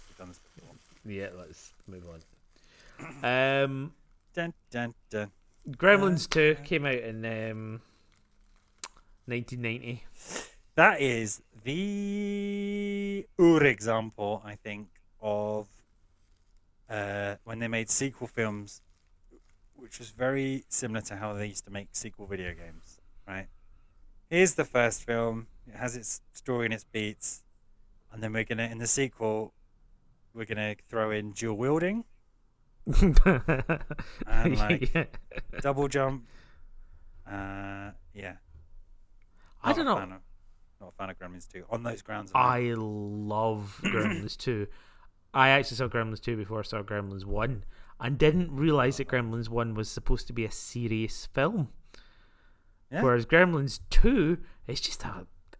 Yeah, let's move on. Dun, dun, dun. Gremlins 2 came out in 1990. That is the example, I think, of when they made sequel films, which was very similar to how they used to make sequel video games, right? Here's the first film. It has its story and its beats. And then in the sequel, we're going to throw in dual wielding. And double jump. Yeah. I don't know. Not a fan of Gremlins 2 on those grounds. I love Gremlins 2. I actually saw Gremlins 2 before I saw Gremlins 1 and didn't realise that Gremlins 1 was supposed to be a serious film. Yeah. Whereas Gremlins 2 is just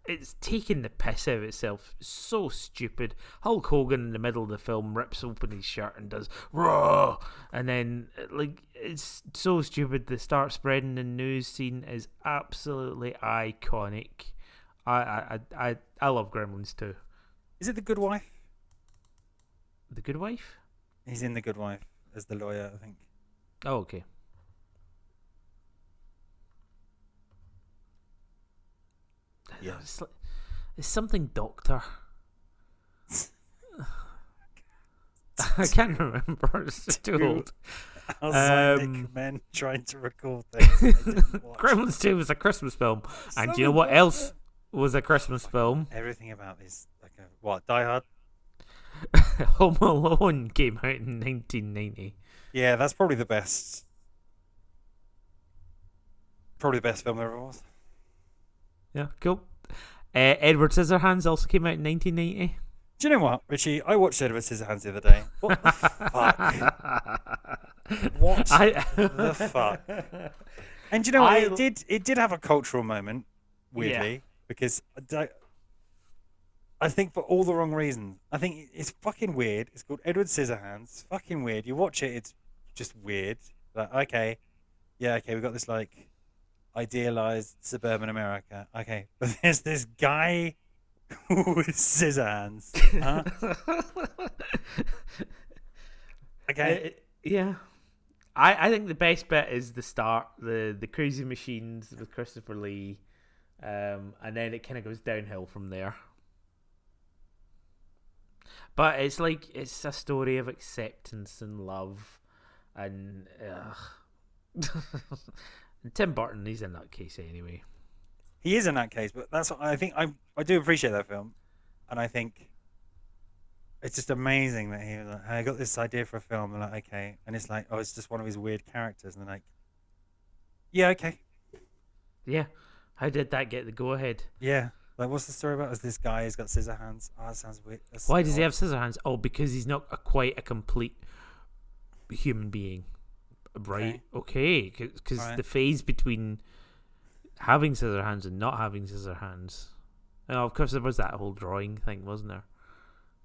it's taking the piss out of itself. So stupid. Hulk Hogan in the middle of the film rips open his shirt and does raw, and then it's so stupid. The start spreading the news scene is absolutely iconic. I love Gremlins 2. Is it The Good Wife? The Good Wife? He's in The Good Wife as the lawyer, I think. Oh, okay. Yeah. It's something doctor. I can't remember. It's just too old. Alzheimer's men trying to record things they didn't watch. Gremlins 2 was a Christmas film. And do you know what else was a Christmas film? Everything about this, Die Hard? Home Alone came out in 1990. Yeah, that's probably the best. Probably the best film there ever was. Yeah, cool. Edward Scissorhands also came out in 1990. Do you know what, Richie? I watched Edward Scissorhands the other day. What the fuck? What the fuck? And do you know what? It did have a cultural moment, weirdly, because I think for all the wrong reasons. I think it's fucking weird. It's called Edward Scissorhands. It's fucking weird. You watch it, it's just weird. Okay, we've got this idealized suburban America. Okay, but there's this guy with scissor hands. Huh? Okay. Yeah. I think the best bit is the start, the crazy machines with Christopher Lee, and then it kind of goes downhill from there. But it's a story of acceptance and love, and Tim Burton, he's a nutcase anyway. He is a nutcase, but that's what I think. I do appreciate that film, and I think it's just amazing that he was like, I got this idea for a film, and okay, and it's it's just one of his weird characters, and yeah, okay. Yeah, how did that get the go-ahead? Yeah, what's the story about? Is this guy who's got scissor hands? Oh, that sounds weird. Why does he have scissor hands? Oh, because he's not quite a complete human being. Right, okay, because the phase between having scissor hands and not having scissor hands. And of course, there was that whole drawing thing, wasn't there?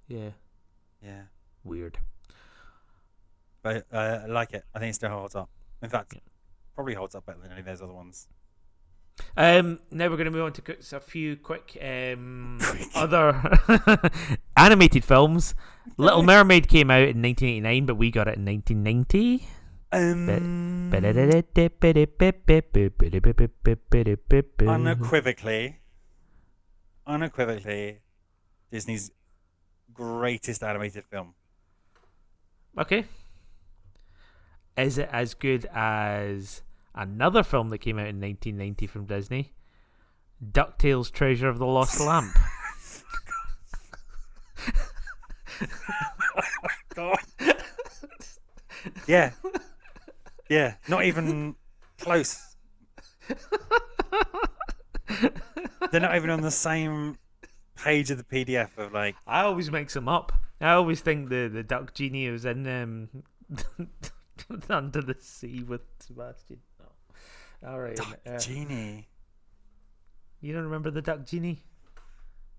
Yeah. Yeah. Weird. But I like it. I think it still holds up. In fact, probably holds up better than any of those other ones. Now we're going to move on to a few quick other animated films. Little Mermaid came out in 1989, but we got it in 1990. Unequivocally, Disney's greatest animated film. Okay. Is it as good as another film that came out in 1990 from Disney? DuckTales Treasure of the Lost Lamp. God. Yeah. Yeah. Not even close. They're not even on the same page of the PDF of like. I always mix them up. I always think the Duck Genie was in Under the Sea with Sebastian. No. All right. Duck Genie. You don't remember the Duck Genie?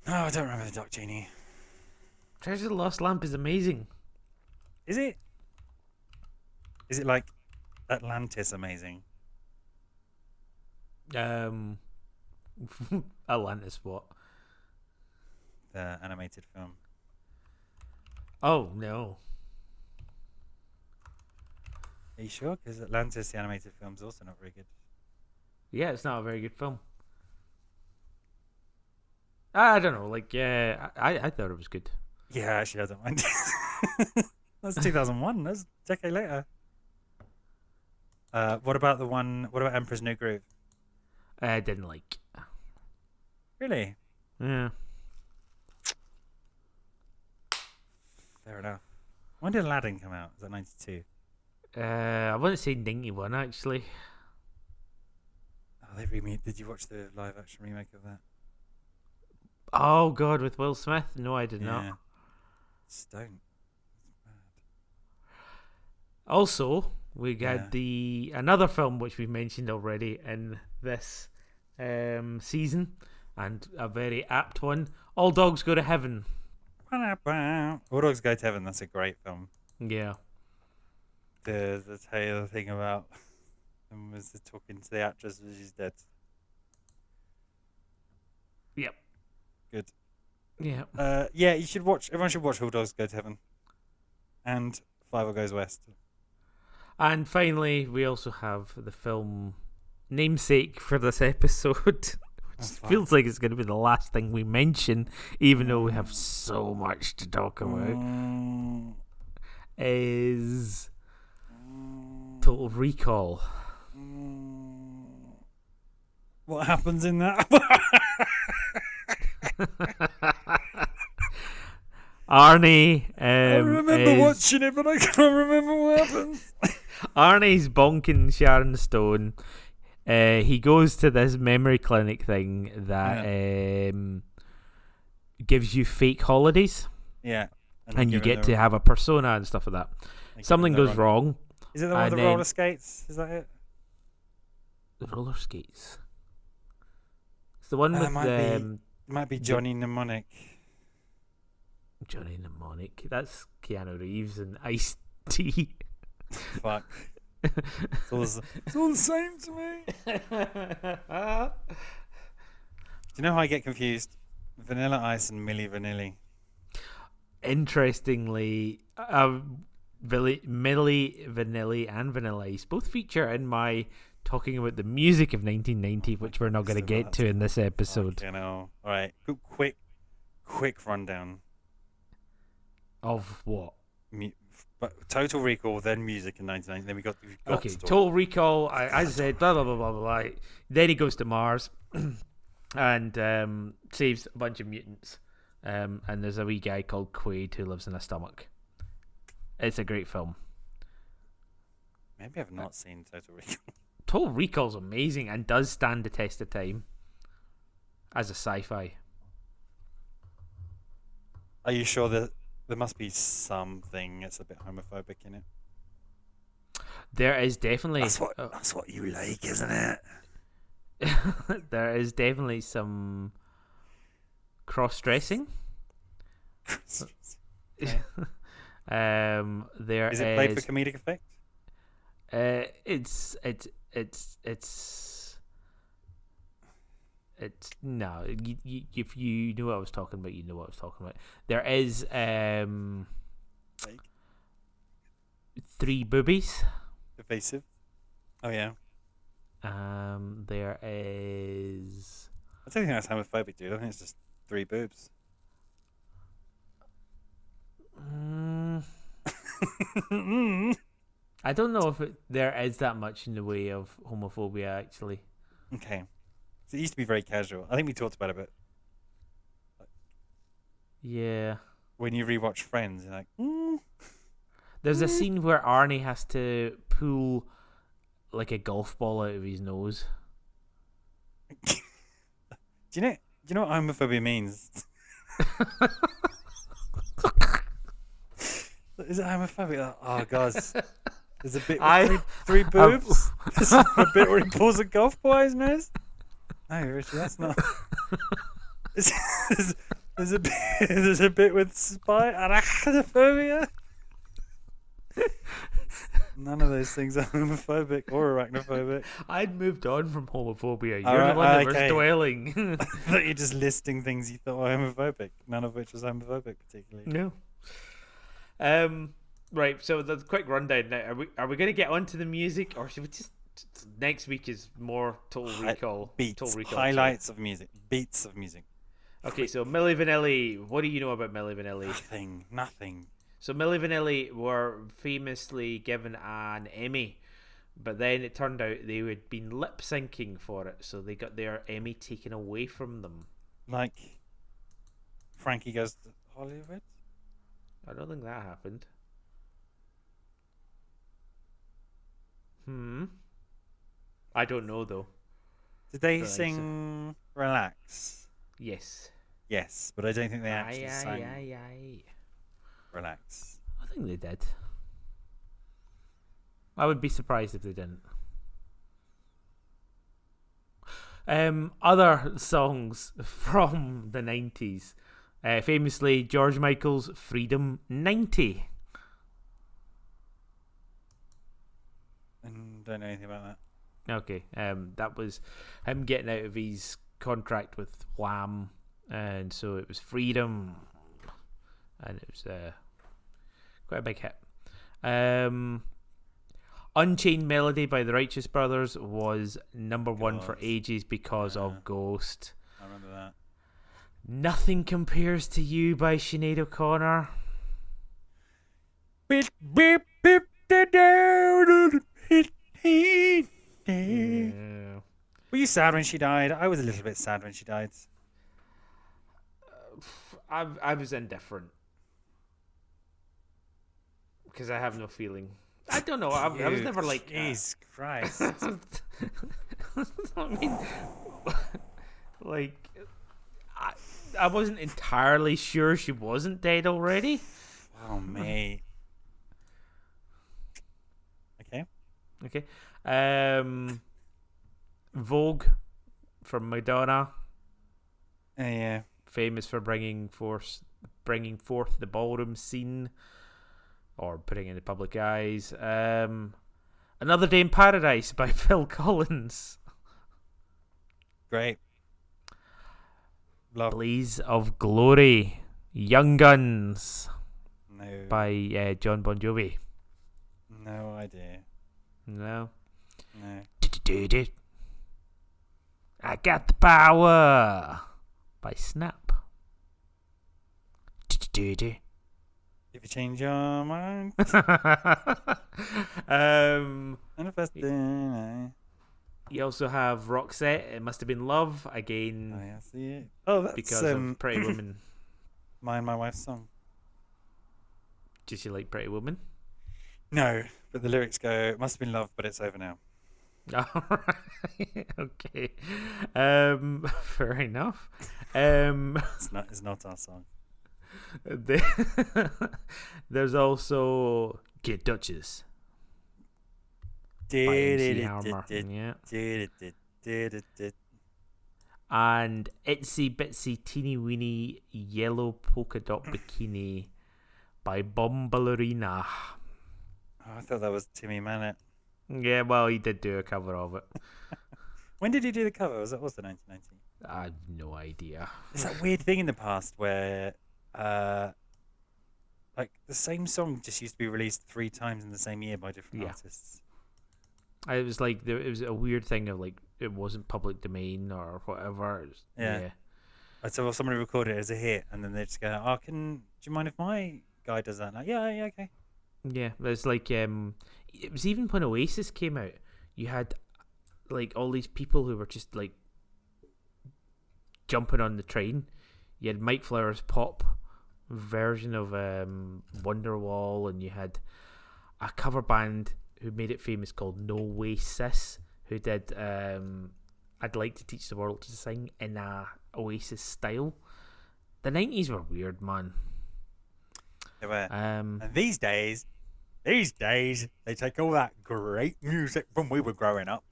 No, I don't remember the Duck Genie. Treasure of the Lost Lamp is amazing. Is it? Is it like Atlantis amazing? Atlantis what? The animated film. Oh no. Are you sure? Because Atlantis, the animated film, is also not very good. Yeah, it's not a very good film. I don't know. Like, yeah, I thought it was good. Yeah, actually, I don't mind. That's 2001. That's a decade later. What about the one? What about Emperor's New Groove? I didn't like. Really? Yeah. Fair enough. When did Aladdin come out? Was that 92? I wouldn't say 91 actually. Oh, they remade. Did you watch the live action remake of that? Oh God, with Will Smith? No, I did not. Just don't. Also, we got another film which we mentioned already in this season, and a very apt one. All Dogs Go to Heaven. All Dogs Go to Heaven. That's a great film. Yeah. The thing about him was talking to the actress as she's dead. Yep. Good. Yeah. Yeah, you should watch. Everyone should watch All Dogs Go to Heaven, and Fievel Goes West. And finally, we also have the film namesake for this episode, which feels like it's going to be the last thing we mention, even though we have so much to talk about. Is Total Recall. What happens in that? Arnie. I remember watching it, but I can't remember what happens. Arnie's bonking Sharon Stone. He goes to this memory clinic thing that gives you fake holidays. Yeah. And you get to have a persona and stuff like that. Something goes wrong. Is it the one with the roller skates? Is that it? The roller skates. It's the one with might be Johnny Mnemonic. Johnny Mnemonic. That's Keanu Reeves and Ice-T. Fuck. It's all the same to me. Do you know how I get confused? Vanilla Ice and Milli Vanilli. Interestingly, Milli Vanilli and Vanilla Ice both feature in my talking about the music of 1990, which we're not going to get to in this episode. You know. All right. Quick rundown. Of what? But Total Recall, then music in 1990. Then we got okay. Total Recall. As I said, blah blah blah blah blah. Then he goes to Mars and saves a bunch of mutants. And there's a wee guy called Quaid who lives in a stomach. It's a great film. Maybe I've not seen Total Recall. Total Recall's amazing and does stand the test of time as a sci-fi. Are you sure that there must be something that's a bit homophobic in it? There is definitely. That's what you like, isn't it? There is definitely some cross-dressing. There is it played for comedic effect? It's no. If you knew what I was talking about, you know what I was talking about. There is three boobies. Evasive. Oh yeah. There is. I don't think that's homophobic, dude. I think it's just three boobs. I don't know if there is that much in the way of homophobia, actually. Okay. So it used to be very casual. I think we talked about it, but Yeah. when you rewatch Friends, you're like, There's a scene where Arnie has to pull like a golf ball out of his nose. do you know? Do you know what homophobia means? Is it homophobia? Oh god, there's a bit with three boobs. There's a bit where he pulls a golf ball out his nose. No, Richie, that's not. There's a bit with arachnophobia. None of those things are homophobic or arachnophobic. I'd moved on from homophobia. You're Alright, the one that okay. was dwelling. I thought you're just listing things you thought were homophobic, none of which was homophobic particularly. No. Right. So the quick rundown. Now, are we going to get onto the music, or should we just next week is more Total Recall? Beats, Total Recall, highlights of music, beats of music. Okay, so Milli Vanilli. What do you know about Milli Vanilli? Nothing. So Milli Vanilli were famously given an Emmy, but then it turned out they had been lip syncing for it, so they got their Emmy taken away from them. Like Frankie Goes to Hollywood? I don't think that happened. I don't know though. Did they Don't think sing Relax? Yes. Yes, but I don't think they actually Aye, sang aye, aye, aye. Relax. I think they did. I would be surprised if they didn't. Other songs from the 90s. Famously, George Michael's Freedom 90. And don't know anything about that. Okay, that was him getting out of his contract with Wham, and so it was Freedom, and it was quite a big hit. Unchained Melody by the Righteous Brothers was number one for ages because of Ghost. I remember that. Nothing Compares to You by Sinead O'Connor. Beep, beep, beep, da-da. Yeah. Were you sad when she died? I was a little bit sad when she died. I was indifferent because I have no feeling. I don't know. I was never like. Jesus Christ. I mean, like, I wasn't entirely sure she wasn't dead already. Oh, mate. Okay. Vogue from Madonna. Yeah. Famous for bringing forth the ballroom scene, or putting it in the public eyes. Another Day in Paradise by Phil Collins. Great. Love. Blaze of Glory, Young Guns No. by John Bon Jovi. No idea. No. No. I Got the Power by Snap. If you change your mind. Manifest it. You also have Roxette, It Must Have Been Love, again, Oh, yeah, I see it. Oh, that's because of Pretty Woman. my and my wife's song. Just you like Pretty Woman? No, but the lyrics go, "It must have been love, but it's over now." Alright, okay. Fair enough. It's not our song. There's also Kid Duchess by MC Hammer. Yeah. And Itsy Bitsy Teeny Weeny Yellow Polka Dot Bikini by Bomb Ballerina. Oh, I thought that was Timmy Mannett. Yeah, well, he did do a cover of it. When did he do the cover? Was it also 1990? I have no idea. There's that weird thing in the past where, like, the same song just used to be released 3 times in the same year by different artists. It was like it was a weird thing of like it wasn't public domain or whatever. Yeah. So somebody recorded it as a hit, and then they just go, "Oh, do you mind if my guy does that?" Like, yeah, okay. Yeah, there's like it was even when Oasis came out, you had like all these people who were just like jumping on the train. You had Mike Flowers' pop version of Wonderwall, and you had a cover band who made it famous called No Way Sis, who did I'd Like to Teach the World to Sing in a Oasis style. The 90s were weird, man. They were. And these days, they take all that great music from we were growing up,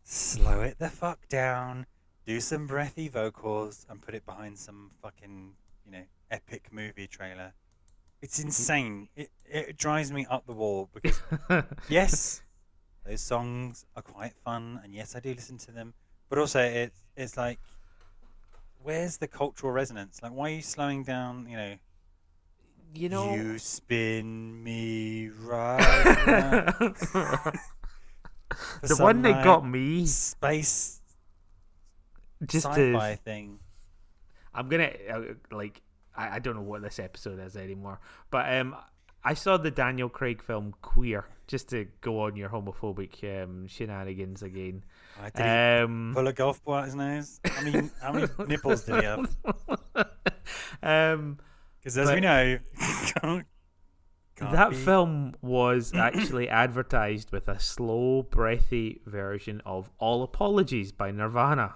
slow it the fuck down, do some breathy vocals, and put it behind some fucking, epic movie trailer. It's insane. It drives me up the wall because, yes, those songs are quite fun, and yes, I do listen to them. But also, it's like, where's the cultural resonance? Like, why are you slowing down? You spin me right round. The one that got me, space, just sci-fi thing. I'm gonna I don't know what this episode is anymore, but I saw the Daniel Craig film Queer, just to go on your homophobic shenanigans again. Did he pull a golf ball out his nose? How many nipples did he have? Because as we know, that film was actually advertised with a slow, breathy version of All Apologies by Nirvana.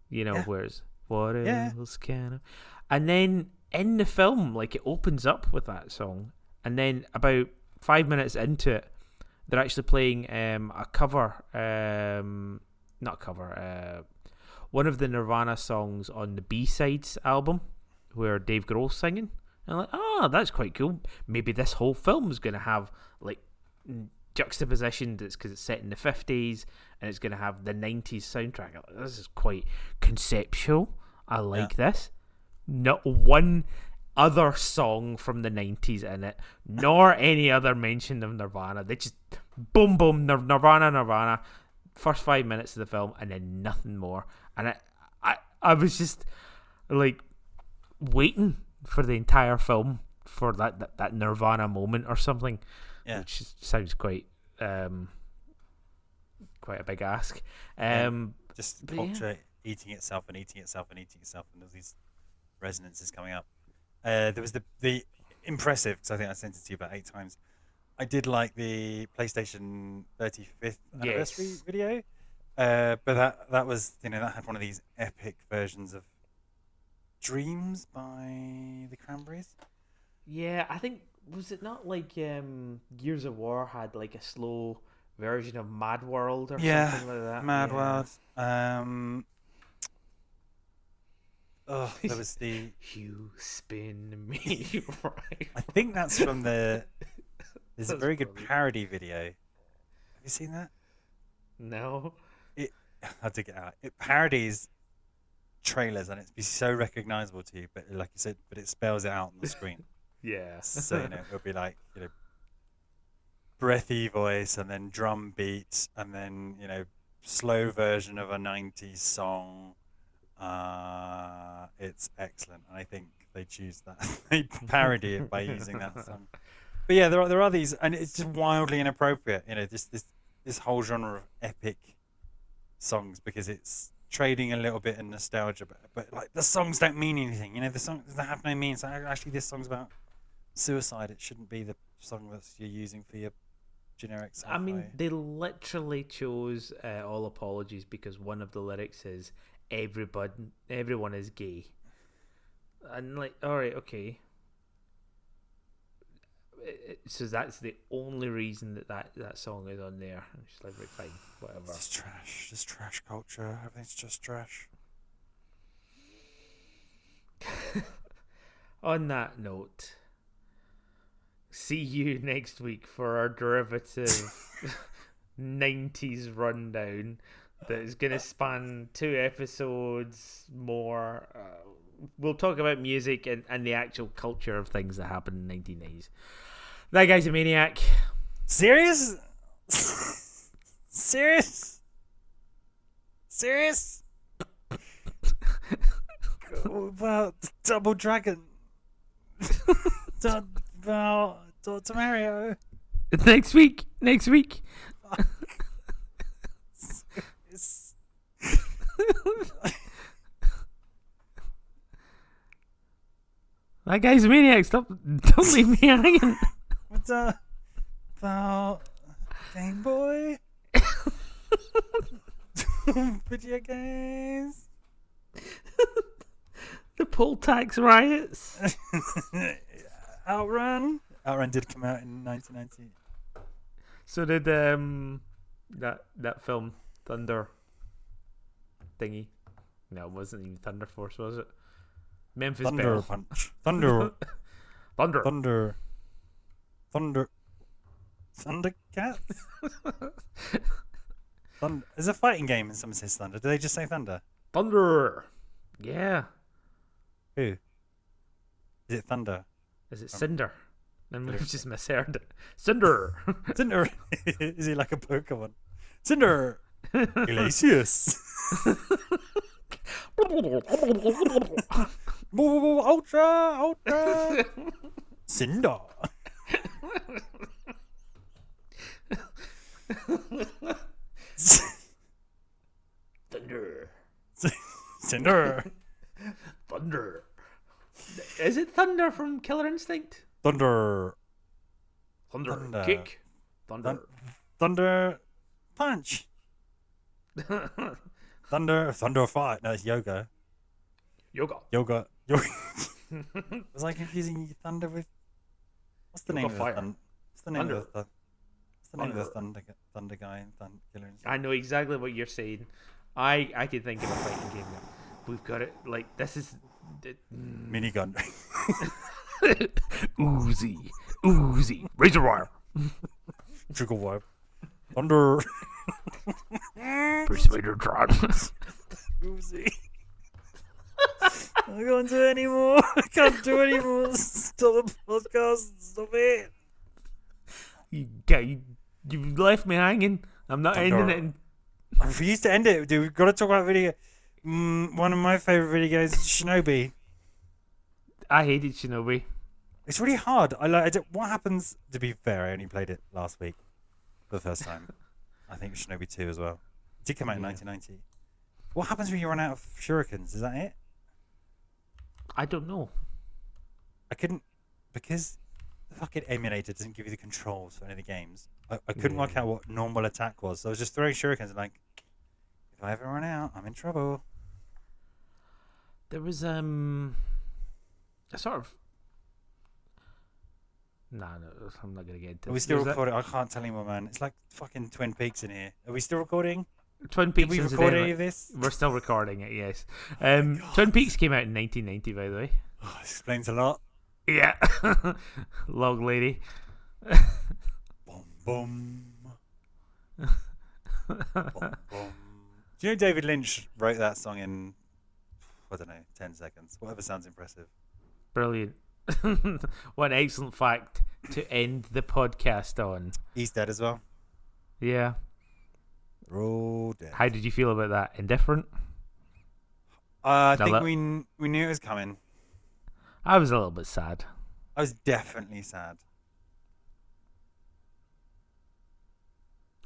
Where's what else can I... And then in the film, it opens up with that song, and then about 5 minutes into it, they're actually playing a cover, not a cover, one of the Nirvana songs on the B-Sides album, where Dave Grohl's singing. And I'm like, that's quite cool. Maybe this whole film is going to have juxtaposition, that's because it's set in the 50s, and it's going to have the 90s soundtrack. This is quite conceptual. I like this. Not one other song from the 90s in it, nor any other mention of Nirvana. They just boom, Nirvana, first 5 minutes of the film, and then nothing more. And I was just waiting for the entire film for that Nirvana moment or something, which sounds quite a big ask. Just culture eating itself, and there's these resonances coming up. There was the impressive, because I think I sent it to you about 8 times. I did like the PlayStation 35th anniversary video, but that was that had one of these epic versions of Dreams by the Cranberries. Yeah, I think, was it not Gears of War had a slow version of Mad World or something like that? Mad World. There was the You Spin Me Right. I think that's from there's a very good parody video. Have you seen that? No. I'll dig it out. It parodies trailers, and it's so recognizable to you, but like you said, but it spells it out on the screen. Yeah. So it'll be breathy voice, and then drum beats, and then slow version of a 90s song. It's excellent, and I think they choose that. They parody it by using that song. But yeah, there are these, and it's just wildly inappropriate. This whole genre of epic songs, because it's trading a little bit in nostalgia, but the songs don't mean anything. The songs, they have no meaning. So actually, this song's about suicide. It shouldn't be the song that you're using for your generic sci-fi. I mean, they literally chose All Apologies because one of the lyrics is everyone is gay, and all right, okay. So that's the only reason that song is on there. I'm just right, fine, whatever. It's just trash culture. Everything's just trash. On that note, see you next week for our derivative 90s rundown that is going to span 2 episodes more. We'll talk about music and the actual culture of things that happened in the 1990s. That guy's a maniac. Serious? Serious? About Double Dragon. About Dr. Mario. Next week. That guy's a maniac. Stop! Don't leave me hanging. What's up about Game Boy? Video games. The poll tax riots. Outrun. Outrun did come out in 1990. So did that film Thunder thingy. No, it wasn't even Thunder Force, was it? Memphis Thunder Belle. Punch. Thunder. Thunder. Thunder. Thunder. Thundercats? Thunder. There's a fighting game and someone says Thunder. Do they just say Thunder? Thunder. Yeah. Who? Is it Thunder? Is it Cinder? And we've just misheard it. Cinder. Cinder. Is he like a Pokemon? Cinder. Glacius. Ultra. Cinder. Thunder. Cinder. Thunder. Is it Thunder from Killer Instinct? Thunder. Thunder. Kick. Thunder. Thunder. Punch. Thunder fight. No, it's yoga. Yoga. Was I confusing thunder with? What's the Yoga name of fire. the thunder? What's the name Thunder. of the? What's the name of the thunder guy in Killer Instinct? I know exactly what you're saying. I can think of a fighting game now. We've got it. Like, this is... Minigun. Uzi. Razor wire. Trigger wipe. Thunder. Persuader Tron. Uzi. I can't do anymore. I can't do anymore. Stop the podcast. Stop it. You left me hanging. I'm not ending it. I refuse to end it, dude. We've got to talk about video. One of my favorite video games is Shinobi. I hated Shinobi. It's really hard. What happens? To be fair, I only played it last week for the first time. I think Shinobi 2 as well. It did come out in 1990. What happens when you run out of shurikens? Is that it? I don't know. I couldn't, because the fucking emulator doesn't give you the controls for any of the games. I couldn't work out what normal attack was, so I was just throwing shurikens and like, if I ever run out, I'm in trouble. There was a sort of... No, I'm not gonna get into it. Are we still recording? I can't tell anymore, man. It's like fucking Twin Peaks in here. Are we still recording? Twin Peaks. Did we record any of this? We're still recording it, yes. Twin Peaks came out in 1990, by the way. Oh, this explains a lot. Yeah. Log lady. Boom, boom. Boom, boom. Do you know David Lynch wrote that song in, I don't know, 10 seconds? Whatever sounds impressive. Brilliant. What an excellent fact to end the podcast on. He's dead as well. Yeah. They're all dead. How did you feel about that? Indifferent? I think we knew it was coming. I was a little bit sad. I was definitely sad.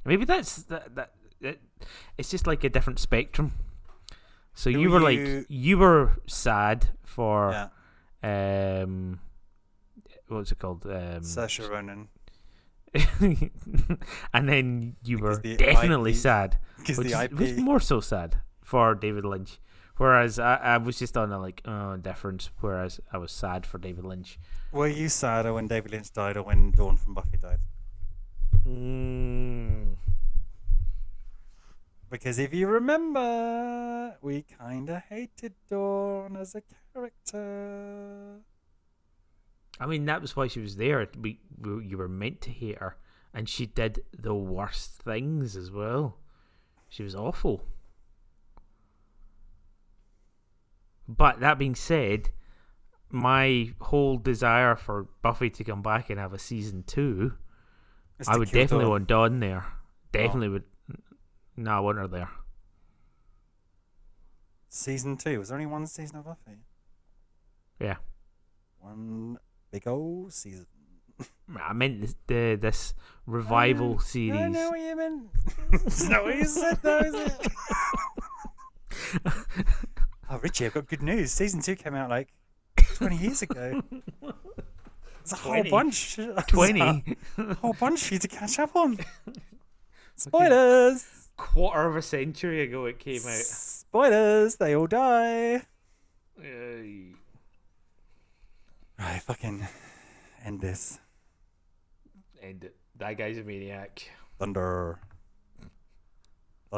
Maybe that's it's just like a different spectrum. So Who you were were you- like you were sad for Yeah. what's it called? Saoirse Ronan. And then you were Because the definitely IP sad. Because Which the was IP. more so sad for David Lynch. Whereas I was just on a difference. Whereas I was sad for David Lynch. Were you sadder when David Lynch died or when Dawn from Buffy died? Because if you remember, we kind of hated Dawn as a character. I mean, that was why she was there. You were meant to hate her, and she did the worst things as well. She was awful. But that being said, my whole desire for Buffy to come back and have a season 2, It's I to would kill definitely Dawn. want Dawn there. Definitely would. No, I want her there. Season 2. Was there only one season of Buffy? Yeah. One big old season. I meant this revival series. I know what you meant. That's not what you said, though, is it? Oh, Richie, I've got good news. Season 2 came out like 20 years ago. There's a whole 20? bunch. 20? A whole bunch for you to catch up on. Spoilers! Quarter of a century ago it came out. Spoilers! They all die. Aye. Right, fucking end this. End it. That guy's a maniac. Thunder.